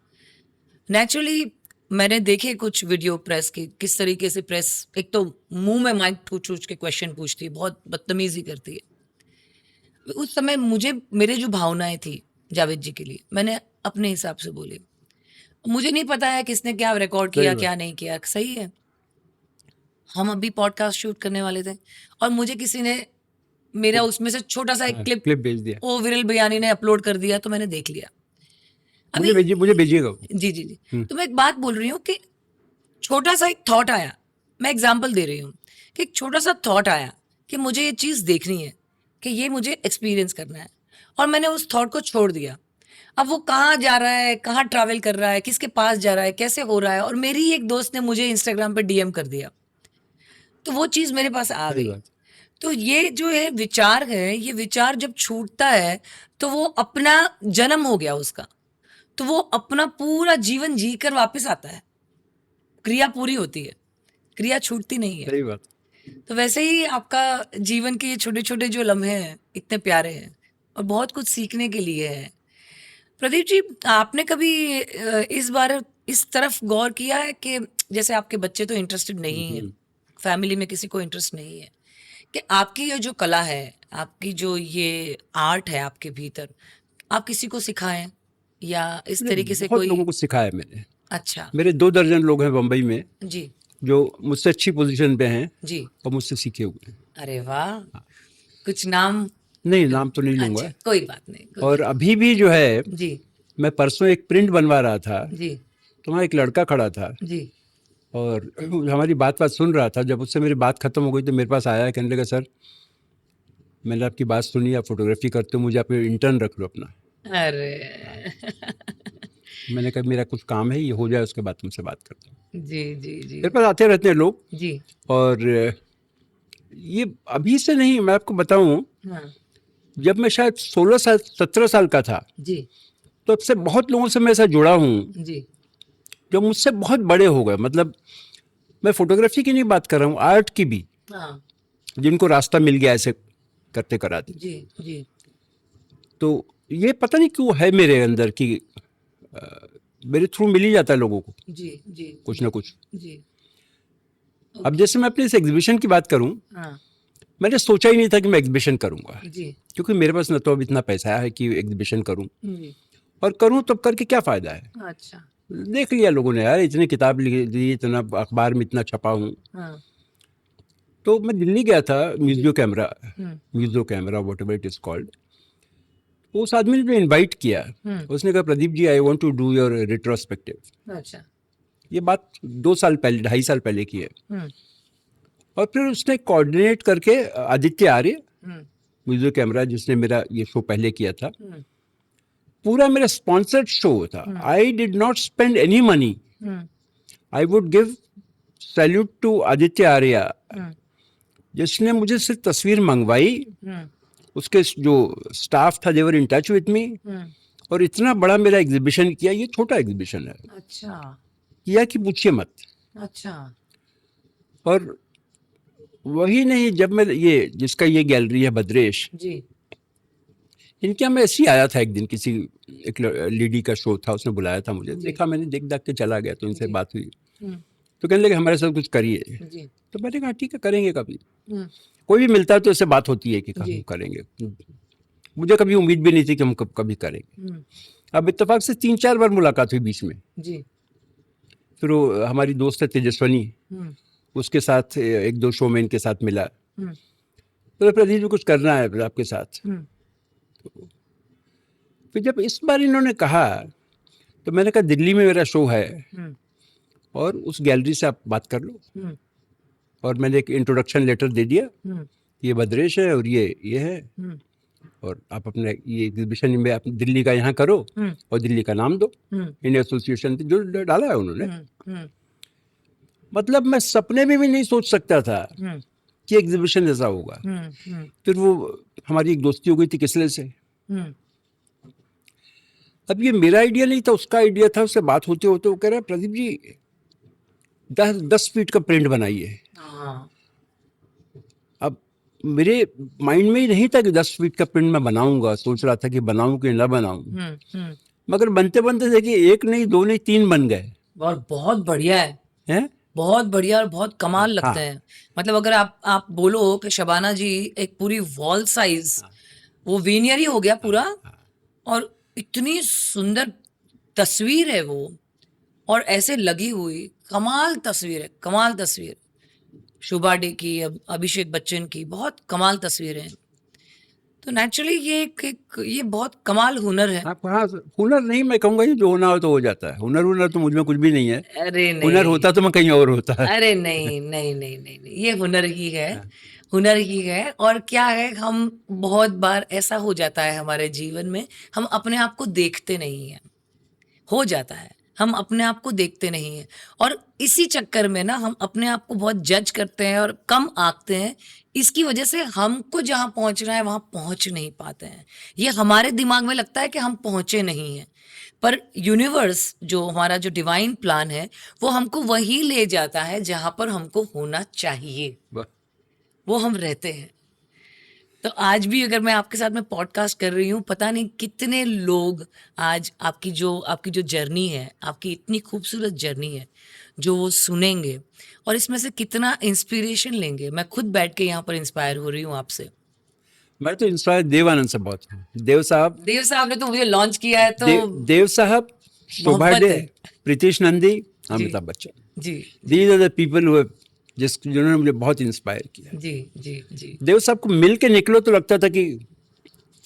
नेचुरली मैंने देखे कुछ वीडियो प्रेस की, किस तरीके से प्रेस एक तो मुँह में माइक ठूँच-ठूँच के क्वेश्चन पूछती है, बहुत बदतमीज़ी करती है। उस समय मुझे मेरे जो भावनाएँ थी जावेद जी के लिए, मैंने अपने हिसाब से बोली। मुझे नहीं पता है किसने क्या रिकॉर्ड सही किया, बात। क्या नहीं किया, सही है। हम अभी पॉडकास्ट शूट करने वाले थे और मुझे किसी ने मेरा उसमें से छोटा-सा एक क्लिप क्लिप भेज दिया, वो विरल बयानी ने अपलोड कर दिया तो मैंने देख लिया। मुझे अभी भेजिए, मुझे भेजिएगा वो। जी, जी, जी। तो मैं एक बात बोल रही हूँ कि छोटा-सा एक थॉट आया, मैं एग्ज़ाम्पल दे रही हूँ कि एक छोटा-सा थॉट आया कि मुझे ये चीज़ देखनी है, कि ये मुझे एक्सपीरियंस करना है और मैंने उस थॉट को छोड़ दिया। अब वो कहाँ जा रहा है, कहाँ ट्रैवल कर रहा है, किसके पास जा रहा है, कैसे हो रहा है और मेरी ही एक दोस्त ने मुझे इंस्टाग्राम पे डीएम कर दिया। तो वो चीज़ मेरे पास आ सही गई। बात। तो ये जो है विचार है, ये विचार जब छूटता है, तो वो अपना जन्म हो गया उसका। तो वो अपना पूरा जीवन जीकर वापस आता है। क्रिया पूरी होती है, क्रिया छूटती नहीं है। सही बात। तो वैसे ही आपका जीवन के ये छोटे-छोटे जो लम्हे हैं, इतने प्यारे हैं और बहुत कुछ सीखने के लिए है। प्रदीप जी, आपने कभी इस बार इस तरफ गौर किया है कि जैसे आपके बच्चे तो इंटरेस्टेड नहीं हैं, फैमिली में किसी को इंटरेस्ट नहीं है, कि आपकी ये जो कला है, आपकी जो ये आर्ट है आपके भीतर, आप किसी को सिखाएँ या इस तरीके से बहुत कोई लोगों को सिखाया मैंने। अच्छा, मेरे 2 दर्जन लोग हैं बम्बई में जी, जो मुझसे अच्छी पोजीशन पे हैं जी। और मुझसे सीखे हुए हैं। अरे वाह! कुछ नाम नहीं, नाम तो नहीं अच्छा, लूँगा। कोई बात नहीं, कोई और अभी भी जो है, जी, मैं परसों एक प्रिंट बनवा रहा था, जी, तो वहाँ एक लड़का खड़ा था जी, और हमारी बात सुन रहा था। जब उससे मेरी बात खत्म हो गई तो मेरे पास आया, कहने लगा सर मैंने आपकी बात सुनी, आप फोटोग्राफी करते हो, मुझे आप इंटर्न रख लो अपना। अरे! मैंने कहा मेरा कुछ काम है, ये हो जाए उसके बाद तुमसे बात करता हूँ। जी, जी, जी, मेरे पास आते रहते हैं लोग जी, और ये अभी से नहीं, मैं आपको बताऊं, हाँ, जब मैं शायद 16 साल 17 साल का था जी, तो अब से बहुत लोगों से मैं ऐसा जुड़ा हूँ जी, जो मुझसे बहुत बड़े हो गए। मतलब मैं फोटोग्राफी की नहीं बात कर रहा हूँ, आर्ट की भी, हाँ, जिनको रास्ता मिल गया ऐसे करते कराते। जी, जी, तो ये पता नहीं क्यों है मेरे अंदर कि मेरे थ्रू मिल ही जाता है लोगों को जी, जी, कुछ ना कुछ। जी, अब जैसे मैं अपने इस एग्जीबिशन की बात करूं, हाँ, मैंने सोचा ही नहीं था कि मैं एग्जीबिशन करूंगा, जी, क्योंकि मेरे पास न तो अब इतना पैसा है कि एग्जीबिशन करूं, जी, और करूं तब करके क्या फ़ायदा है। अच्छा, देख लिया लोगों ने, यार इतनी किताब लिखी दी, इतना अखबार में इतना छपा हूँ। हाँ, तो मैं दिल्ली गया था, Museo Camera whatever it is called. उस आदमी ने जो इन्वाइट किया, उसने कहा Pradeep ji I want to do your retrospective. अच्छा, ये बात 2 साल पहले, 2.5 साल पहले की है। हम्म, और फिर उसने कोऑर्डिनेट करके आदित्य आर्य, हम्म, म्यूजियो कैमरा, जिसने मेरा ये शो पहले किया था, हम्म, पूरा मेरा स्पॉन्सर्ड शो था। I did not spend any money. Hmm, I would give salute to Aditya Arya, hmm, जिसने मुझे सिर्फ तस्वीर मंगवाई। हम्म, उसके जो स्टाफ था, देवर इन टच विथ मी, हम्म, और इतना बड़ा मेरा एग्जीबिशन किया। ये छोटा एग्जीबिशन है, अच्छा, किया कि पूछिए मत। अच्छा, और वही नहीं, जब मैं ये जिसका ये गैलरी है भद्रेश, जी इनके यहाँ मैं ऐसे ही आया था एक दिन, किसी एक लेडी का शो था, उसने बुलाया था मुझे, देखा मैंने, देख दाख के चला गया, तो इनसे बात हुई, हम्म, तो कहने लगे हमारे साथ कुछ करिए। जी तो मैंने कहा ठीक है, करेंगे कभी, हम्म, कोई भी मिलता है तो इससे बात होती है कि जी। हम करेंगे। मुझे कभी उम्मीद भी नहीं थी कि हम कभी करेंगे। हम्म, अब इत्तेफाक से 3-4 बार मुलाकात हुई बीच में। जी फिर वो हमारी दोस्त है तेजस्वनी, हम्म, उसके साथ 1-2 शो में इनके साथ मिला, हम्म, तो प्रदीप जी कुछ करना है फिर आपके साथ। हम्म, फिर जब इस बार इन्होंने कहा, तो मैंने कहा दिल्ली में मेरा शो है हम्म, और उस गैलरी से आप बात कर लो, हम्म, और मैंने एक इंट्रोडक्शन लेटर दे दिया, हम्म, ये भद्रेश है और ये है, हम्म, और आप अपने ये एग्जीबिशन में आप दिल्ली का यहाँ करो हम्म, और दिल्ली का नाम दो, हम्म, इंडियन एसोसिएशन जो डाला है उन्होंने। हम्म, मतलब मैं सपने में भी नहीं सोच सकता था हम्म, कि एग्जीबिशन ऐसा होगा। हम्म, फिर वो हमारी एक दोस्ती हो गई थी किसले से। हम्म, अब ये मेरा आइडिया नहीं था, उसका आइडिया था, उससे बात होते होते वो कह रहा है प्रदीप जी 10 फीट का प्रिंट बनाइए। हाँ, अब मेरे माइंड में ही नहीं था कि 10 फीट का प्रिंट मैं बनाऊंगा, सोच रहा था कि बनाऊं कि ना बनाऊं, मगर बनते बनते देखिए 1 नहीं 2 नहीं 3 बन गए और बहुत बढ़िया है, हैं। बहुत बढ़िया और बहुत कमाल लगते हाँ। हैं। मतलब अगर आप बोलो कि शबाना जी एक पूरी वॉल साइज वो वेनियर ही हो गया पूरा, और इतनी सुंदर तस्वीर है वो, और ऐसे लगी हुई कमाल तस्वीर है, कमाल तस्वीर। शुभा डे की, अभिषेक बच्चन की, बहुत कमाल तस्वीरें हैं। तो नेचुरली ये ये बहुत कमाल हुनर है। आप हाँ, हुनर नहीं, मैं कहूँगा ये जो होना हो तो हो जाता है। हुनर तो मुझ में कुछ भी नहीं है। अरे हुनर नहीं, होता तो मैं कहीं और होता है। अरे नहीं नहीं नहीं नहीं नहीं, ये हुनर ही है, हुनर ही है। और क्या है, हम बहुत बार ऐसा हो जाता है हमारे जीवन में, हम अपने आप को देखते नहीं हैं, हो जाता है हम अपने आप को देखते नहीं हैं, और इसी चक्कर में ना हम अपने आप को बहुत जज करते हैं और कम आंकते हैं। इसकी वजह से हमको जहाँ पहुँचना है वहाँ पहुँच नहीं पाते हैं। ये हमारे दिमाग में लगता है कि हम पहुँचे नहीं हैं, पर यूनिवर्स जो हमारा जो डिवाइन प्लान है वो हमको वही ले जाता है जहाँ पर हमको होना चाहिए, वाह। वो हम रहते हैं। तो आज भी अगर मैं आपके साथ में पॉडकास्ट कर रही हूँ, पता नहीं कितने लोग आज आपकी जो जर्नी है, आपकी इतनी खूबसूरत जर्नी है, जो वो सुनेंगे और इसमें से कितना इंस्पिरेशन लेंगे। मैं खुद बैठ के यहाँ पर इंस्पायर हो रही हूँ आपसे। मैं तो इंस्पायर देवानंद से बहुत हूँ। देव साहब ने तो मुझे लॉन्च किया है, तो देव साहब, शोभा मोहब्बत डे, है। Pritish Nandy, Amitabh Bachchan, ji these are the people who जिन्होंने मुझे बहुत इंस्पायर किया। जी जी जी, देव साहब को मिल के निकलो तो लगता था कि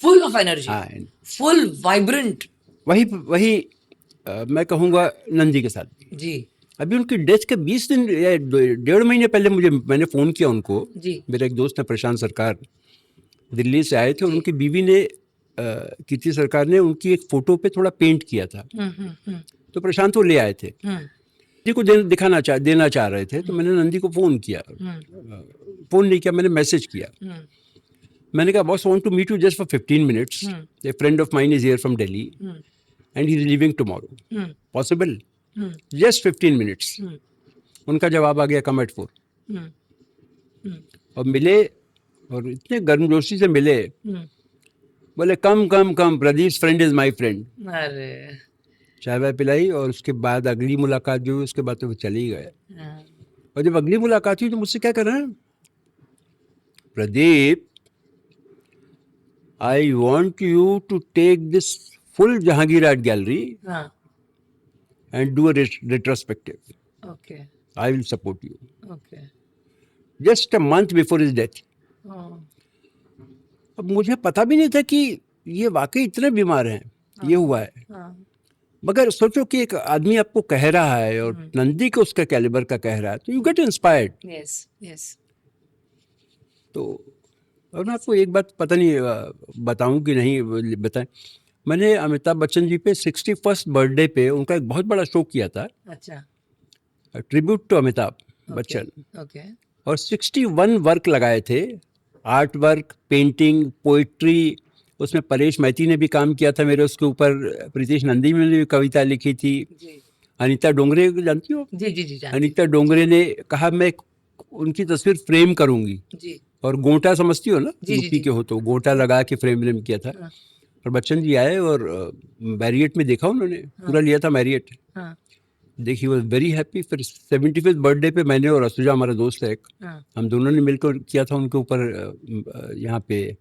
फुल ऑफ एनर्जी, हाँ, फुल वाइब्रेंट। वही मैं कहूँगा नंदी के साथ भी। जी अभी उनकी डेथ के 20 दिन या 1.5 महीने पहले मैंने फ़ोन किया उनको। जी मेरा एक दोस्त है प्रशांत सरकार, दिल्ली से आए थे, और उनकी बीवी ने कीर्ति सरकार ने उनकी एक फ़ोटो पे थोड़ा पेंट किया था, तो प्रशांत वो ले आए थे, नंदी को देना चाह रहे थे। तो मैंने नंदी को फ़ोन किया, फ़ोन नहीं किया, मैंने मैसेज किया। मैंने कहा boss, want to meet you just for 15 minutes, a friend of mine is here from Delhi and he is leaving tomorrow, possible? Just 15 minutes. उनका जवाब आ गया कम एट 4। और मिले, और इतने गर्मजोशी से मिले, बोले come Pradeep friend is my friend. अरे चाय वाय पिलाई, और उसके बाद अगली मुलाकात जो हुई उसके बाद तो वो चले ही गए। हाँ, और जब अगली मुलाकात हुई तो मुझसे क्या कर रहे हैं, Pradeep I want you to take this full Jehangir art gallery हाँ, and do a retrospective. Okay I will support you. Okay, Just a month before his death. अब मुझे पता भी नहीं था कि ये वाकई इतने बीमार हैं, ये हुआ है। मगर सोचो कि एक आदमी आपको कह रहा है और नंदी को उसका कैलिबर का कह रहा है, तो you get inspired. Yes yes, तो और मैं आपको एक बात पता नहीं बताऊं कि नहीं बताएं, मैंने अमिताभ बच्चन जी पे 61st बर्थडे पे उनका एक बहुत बड़ा शो किया था, अच्छा, tribute to Amitabh Bachchan, okay, और 61 वर्क लगाए थे, आर्ट वर्क, पेंटिंग, पोइट्री। उसमें परेश मैती ने भी काम किया था मेरे उसके ऊपर, प्रीतिश नंदी ने भी कविता लिखी थी, जी अनीता डोंगरे जानती हो? जी जी जी, जानती अनीता डोंगरे ने कहा मैं उनकी तस्वीर फ्रेम करूंगी। जी और गोटा समझती हो ना, जी, जी, यूपी जी। के हो तो गोटा लगा के फ्रेम किया था। हाँ। और बच्चन जी आए और मैरियट में देखा उन्होंने, पूरा लिया था मैरियट। हाँ देखी वॉज वेरी हैप्पी। फिर 75th बर्थडे पे मैंने और असुजा, हमारा दोस्त है एक, हाँ हम दोनों ने मिलकर किया था उनके ऊपर यहाँ पे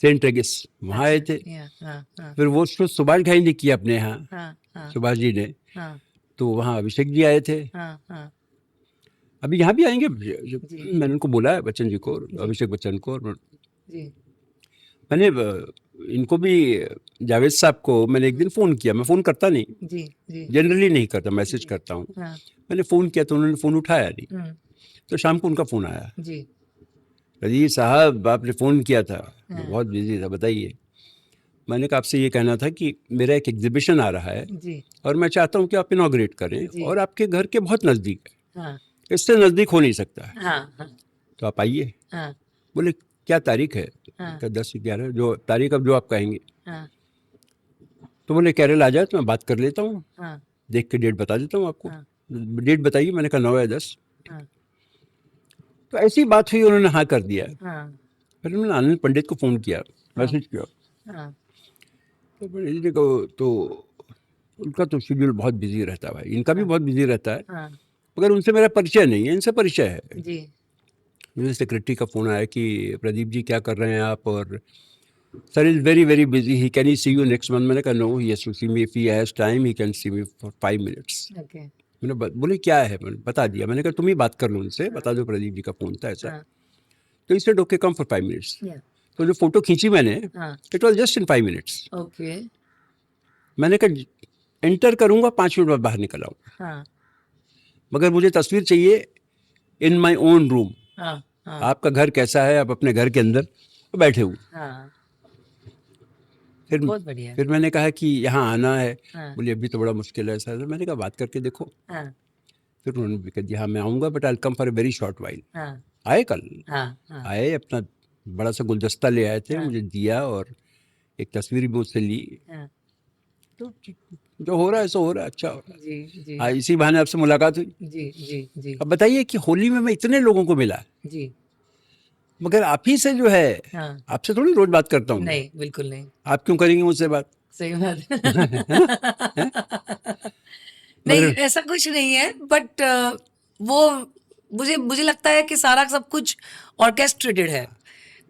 सेंट रेगिस, वहाँ आए थे। हाँ फिर वो शो सुभाष घाई ने किया अपने यहाँ, हाँ हाँ सुभाष जी ने, हाँ तो वहाँ अभिषेक जी आए थे। हाँ अभी यहाँ भी आएंगे। जी। मैंने उनको बोला है, बच्चन जी को, अभिषेक बच्चन को। और जी मैंने इनको भी, जावेद साहब को मैंने एक दिन फ़ोन किया। मैं फ़ोन करता नहीं, जी जी जनरली नहीं करता, मैसेज करता हूँ। हाँ मैंने फ़ोन किया तो उन्होंने फ़ोन उठाया नहीं। हम्म, तो शाम को उनका फ़ोन आया, जी रजी साहब आपने फ़ोन किया था, हाँ। मैं बहुत बिजी था, बताइए। मैंने कहा आपसे ये कहना था कि मेरा एक एग्जीबिशन आ रहा है जी और मैं चाहता हूँ कि आप इनॉग्रेट करें, जी। और आपके घर के बहुत नज़दीक है, हाँ इससे नज़दीक हो नहीं सकता है, हाँ हाँ तो आप आइए। हाँ बोले क्या तारीख है? हाँ। क्या 10-11 जो तारीख अब जो आप कहेंगे। हाँ तो बोले केरल आ जाए तो मैं बात कर लेता हूँ, हाँ देख के डेट बता देता हूँ आपको। हाँ। डेट बताइए। मैंने कहा 9 या 10। हाँ तो ऐसी बात हुई, उन्होंने हाँ कर दिया। हाँ फिर उन्होंने आनंद पंडित को फ़ोन किया, मैसेज किया। हाँ तो पंडित जी को तो उनका तो शेड्यूल बहुत बिजी रहता है भाई, इनका भी बहुत बिजी रहता है, हाँ मगर उनसे मेरा परिचय नहीं है, इनसे परिचय है। जी मुझे सेक्रेटरी का फ़ोन आया कि प्रदीप जी क्या कर रहे हैं आप, और sir is very very busy, he can he see you next month. मैंने कहा no, he has to see me, if he has time he can see me for 5 minutes. Okay मैंने बोले क्या है, मैंने बता दिया। मैंने कहा तुम ही बात कर लो उनसे, बता दो प्रदीप जी का फ़ोन था ऐसा। हाँ तो इससे ओके कम फॉर 5 मिनट्स। या तो जो फ़ोटो खींची मैंने, हाँ it was just in 5 minutes. Okay मैंने कहा एंटर करूँगा, 5 मिनट बाद बाहर निकल आऊँगा, हाँ मगर मुझे तस्वीर चाहिए इन माई ओन रूम। हाँ हाँ आपका घर कैसा है, आप अपने घर के अंदर बैठे हुए। हाँ फिर बहुत बढ़िया। फिर मैंने कहा कि यहाँ आना है। हाँ बोले अभी तो बड़ा मुश्किल है सर। मैंने कहा बात करके देखो। हाँ फिर उन्होंने भी कहा जी हाँ मैं आऊँगा, but I come for a very short while. हाँ आए कल, हाँ हाँ आए, अपना बड़ा सा गुलदस्ता ले आए थे, हाँ। मुझे दिया, और एक तस्वीर भी मुझसे ली। हाँ तो जो हो रहा है सो हो रहा है, अच्छा हो रहा है। जी जी हाँ, इसी बहाने आपसे मुलाकात हुई। जी जी जी अब बताइए कि होली में मैं इतने लोगों को मिला, जी मगर आप ही से जो है, हाँ आपसे थोड़ी रोज बात करता हूँ मैं। नहीं बिल्कुल नहीं, आप क्यों करेंगे मुझसे बात? सही बात हैं? नहीं मगर ऐसा कुछ नहीं है, बट वो मुझे मुझे लगता है कि सारा सब कुछ ऑर्केस्ट्रेटेड है,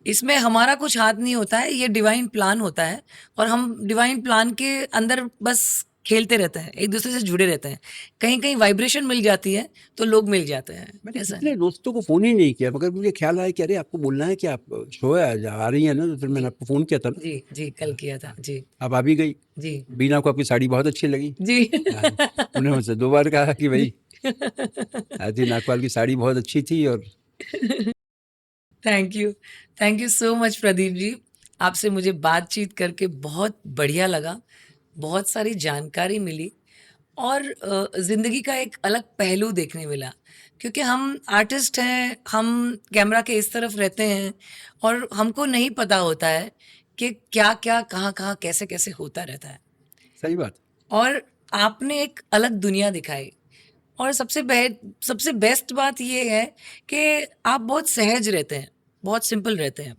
इसमें हमारा कुछ हाथ नहीं होता है, ये डिवाइन प्लान होता है और हम डिवाइन प्लान के अंदर बस खेलते रहते हैं, एक दूसरे से जुड़े रहते हैं, कहीं कहीं वाइब्रेशन मिल जाती है तो लोग मिल जाते हैं। मैंने ऐसा कितने दोस्तों को फोन ही नहीं किया, मगर मुझे ख्याल आया कि अरे आपको बोलना है कि आप शो है आज आ रही है ना, तो फिर मैंने आपको फोन किया था ना। जी जी कल किया था जी आप आ भी गई। जी बीना को आपकी साड़ी बहुत अच्छी लगी। जी हाँ, उन्होंने मुझसे 2 बार कहा कि भाई आरती नागपाल की साड़ी बहुत अच्छी थी। और thank you so much Pradeep ji, आपसे मुझे बातचीत करके बहुत बढ़िया लगा, बहुत सारी जानकारी मिली और ज़िंदगी का एक अलग पहलू देखने मिला, क्योंकि हम आर्टिस्ट हैं, हम कैमरा के इस तरफ रहते हैं और हमको नहीं पता होता है कि क्या क्या कहाँ कहाँ कैसे कैसे होता रहता है, सही बात। और आपने एक अलग दुनिया दिखाई। और सबसे बेस्ट बात ये है कि आप बहुत सहज रहते हैं, बहुत सिंपल रहते हैं।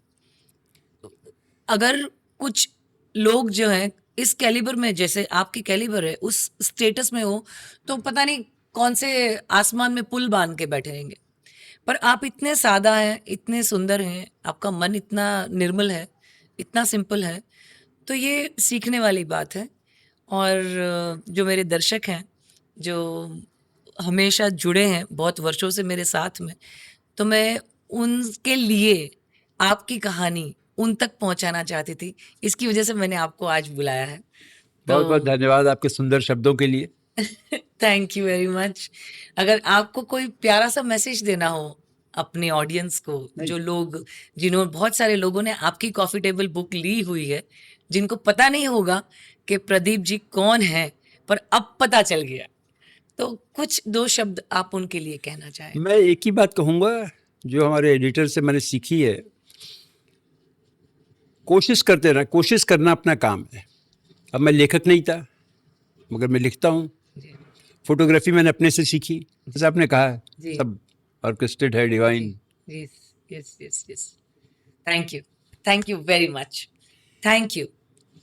अगर कुछ लोग जो हैं इस कैलिबर में, जैसे आपकी कैलिबर है, उस स्टेटस में हो तो पता नहीं कौन से आसमान में पुल बांध के बैठे रहेंगे, पर आप इतने सादा हैं, इतने सुंदर हैं, आपका मन इतना निर्मल है, इतना सिंपल है, तो ये सीखने वाली बात है। और जो मेरे दर्शक हैं, जो हमेशा जुड़े हैं बहुत वर्षों से मेरे साथ में, तो मैं उनके लिए आपकी कहानी उन तक पहुंचाना चाहती थी, इसकी वजह से मैंने आपको आज बुलाया है। बहुत बहुत धन्यवाद आपके सुंदर शब्दों के लिए। Thank you very much. अगर आपको कोई प्यारा सा मैसेज देना हो अपने ऑडियंस को, जो लोग, जिन्होंने, बहुत सारे लोगों ने आपकी कॉफी टेबल बुक ली हुई है, जिनको पता नहीं होगा कि प्रदीप जी कौन है, पर अब पता चल गया, तो कुछ 2 शब्द आप उनके लिए कहना चाहें। मैं एक ही बात कहूँगा जो हमारे एडिटर से मैंने सीखी है, कोशिश करते रहना, कोशिश करना अपना काम है। अब मैं लेखक नहीं था, मगर मैं लिखता हूँ। जी फोटोग्राफी मैंने अपने से सीखी, जैसे आपने कहा जी। सब ऑर्केस्ट्रेट है divine. Yes, yes, yes, yes. Thank you. Thank you very much. Thank you.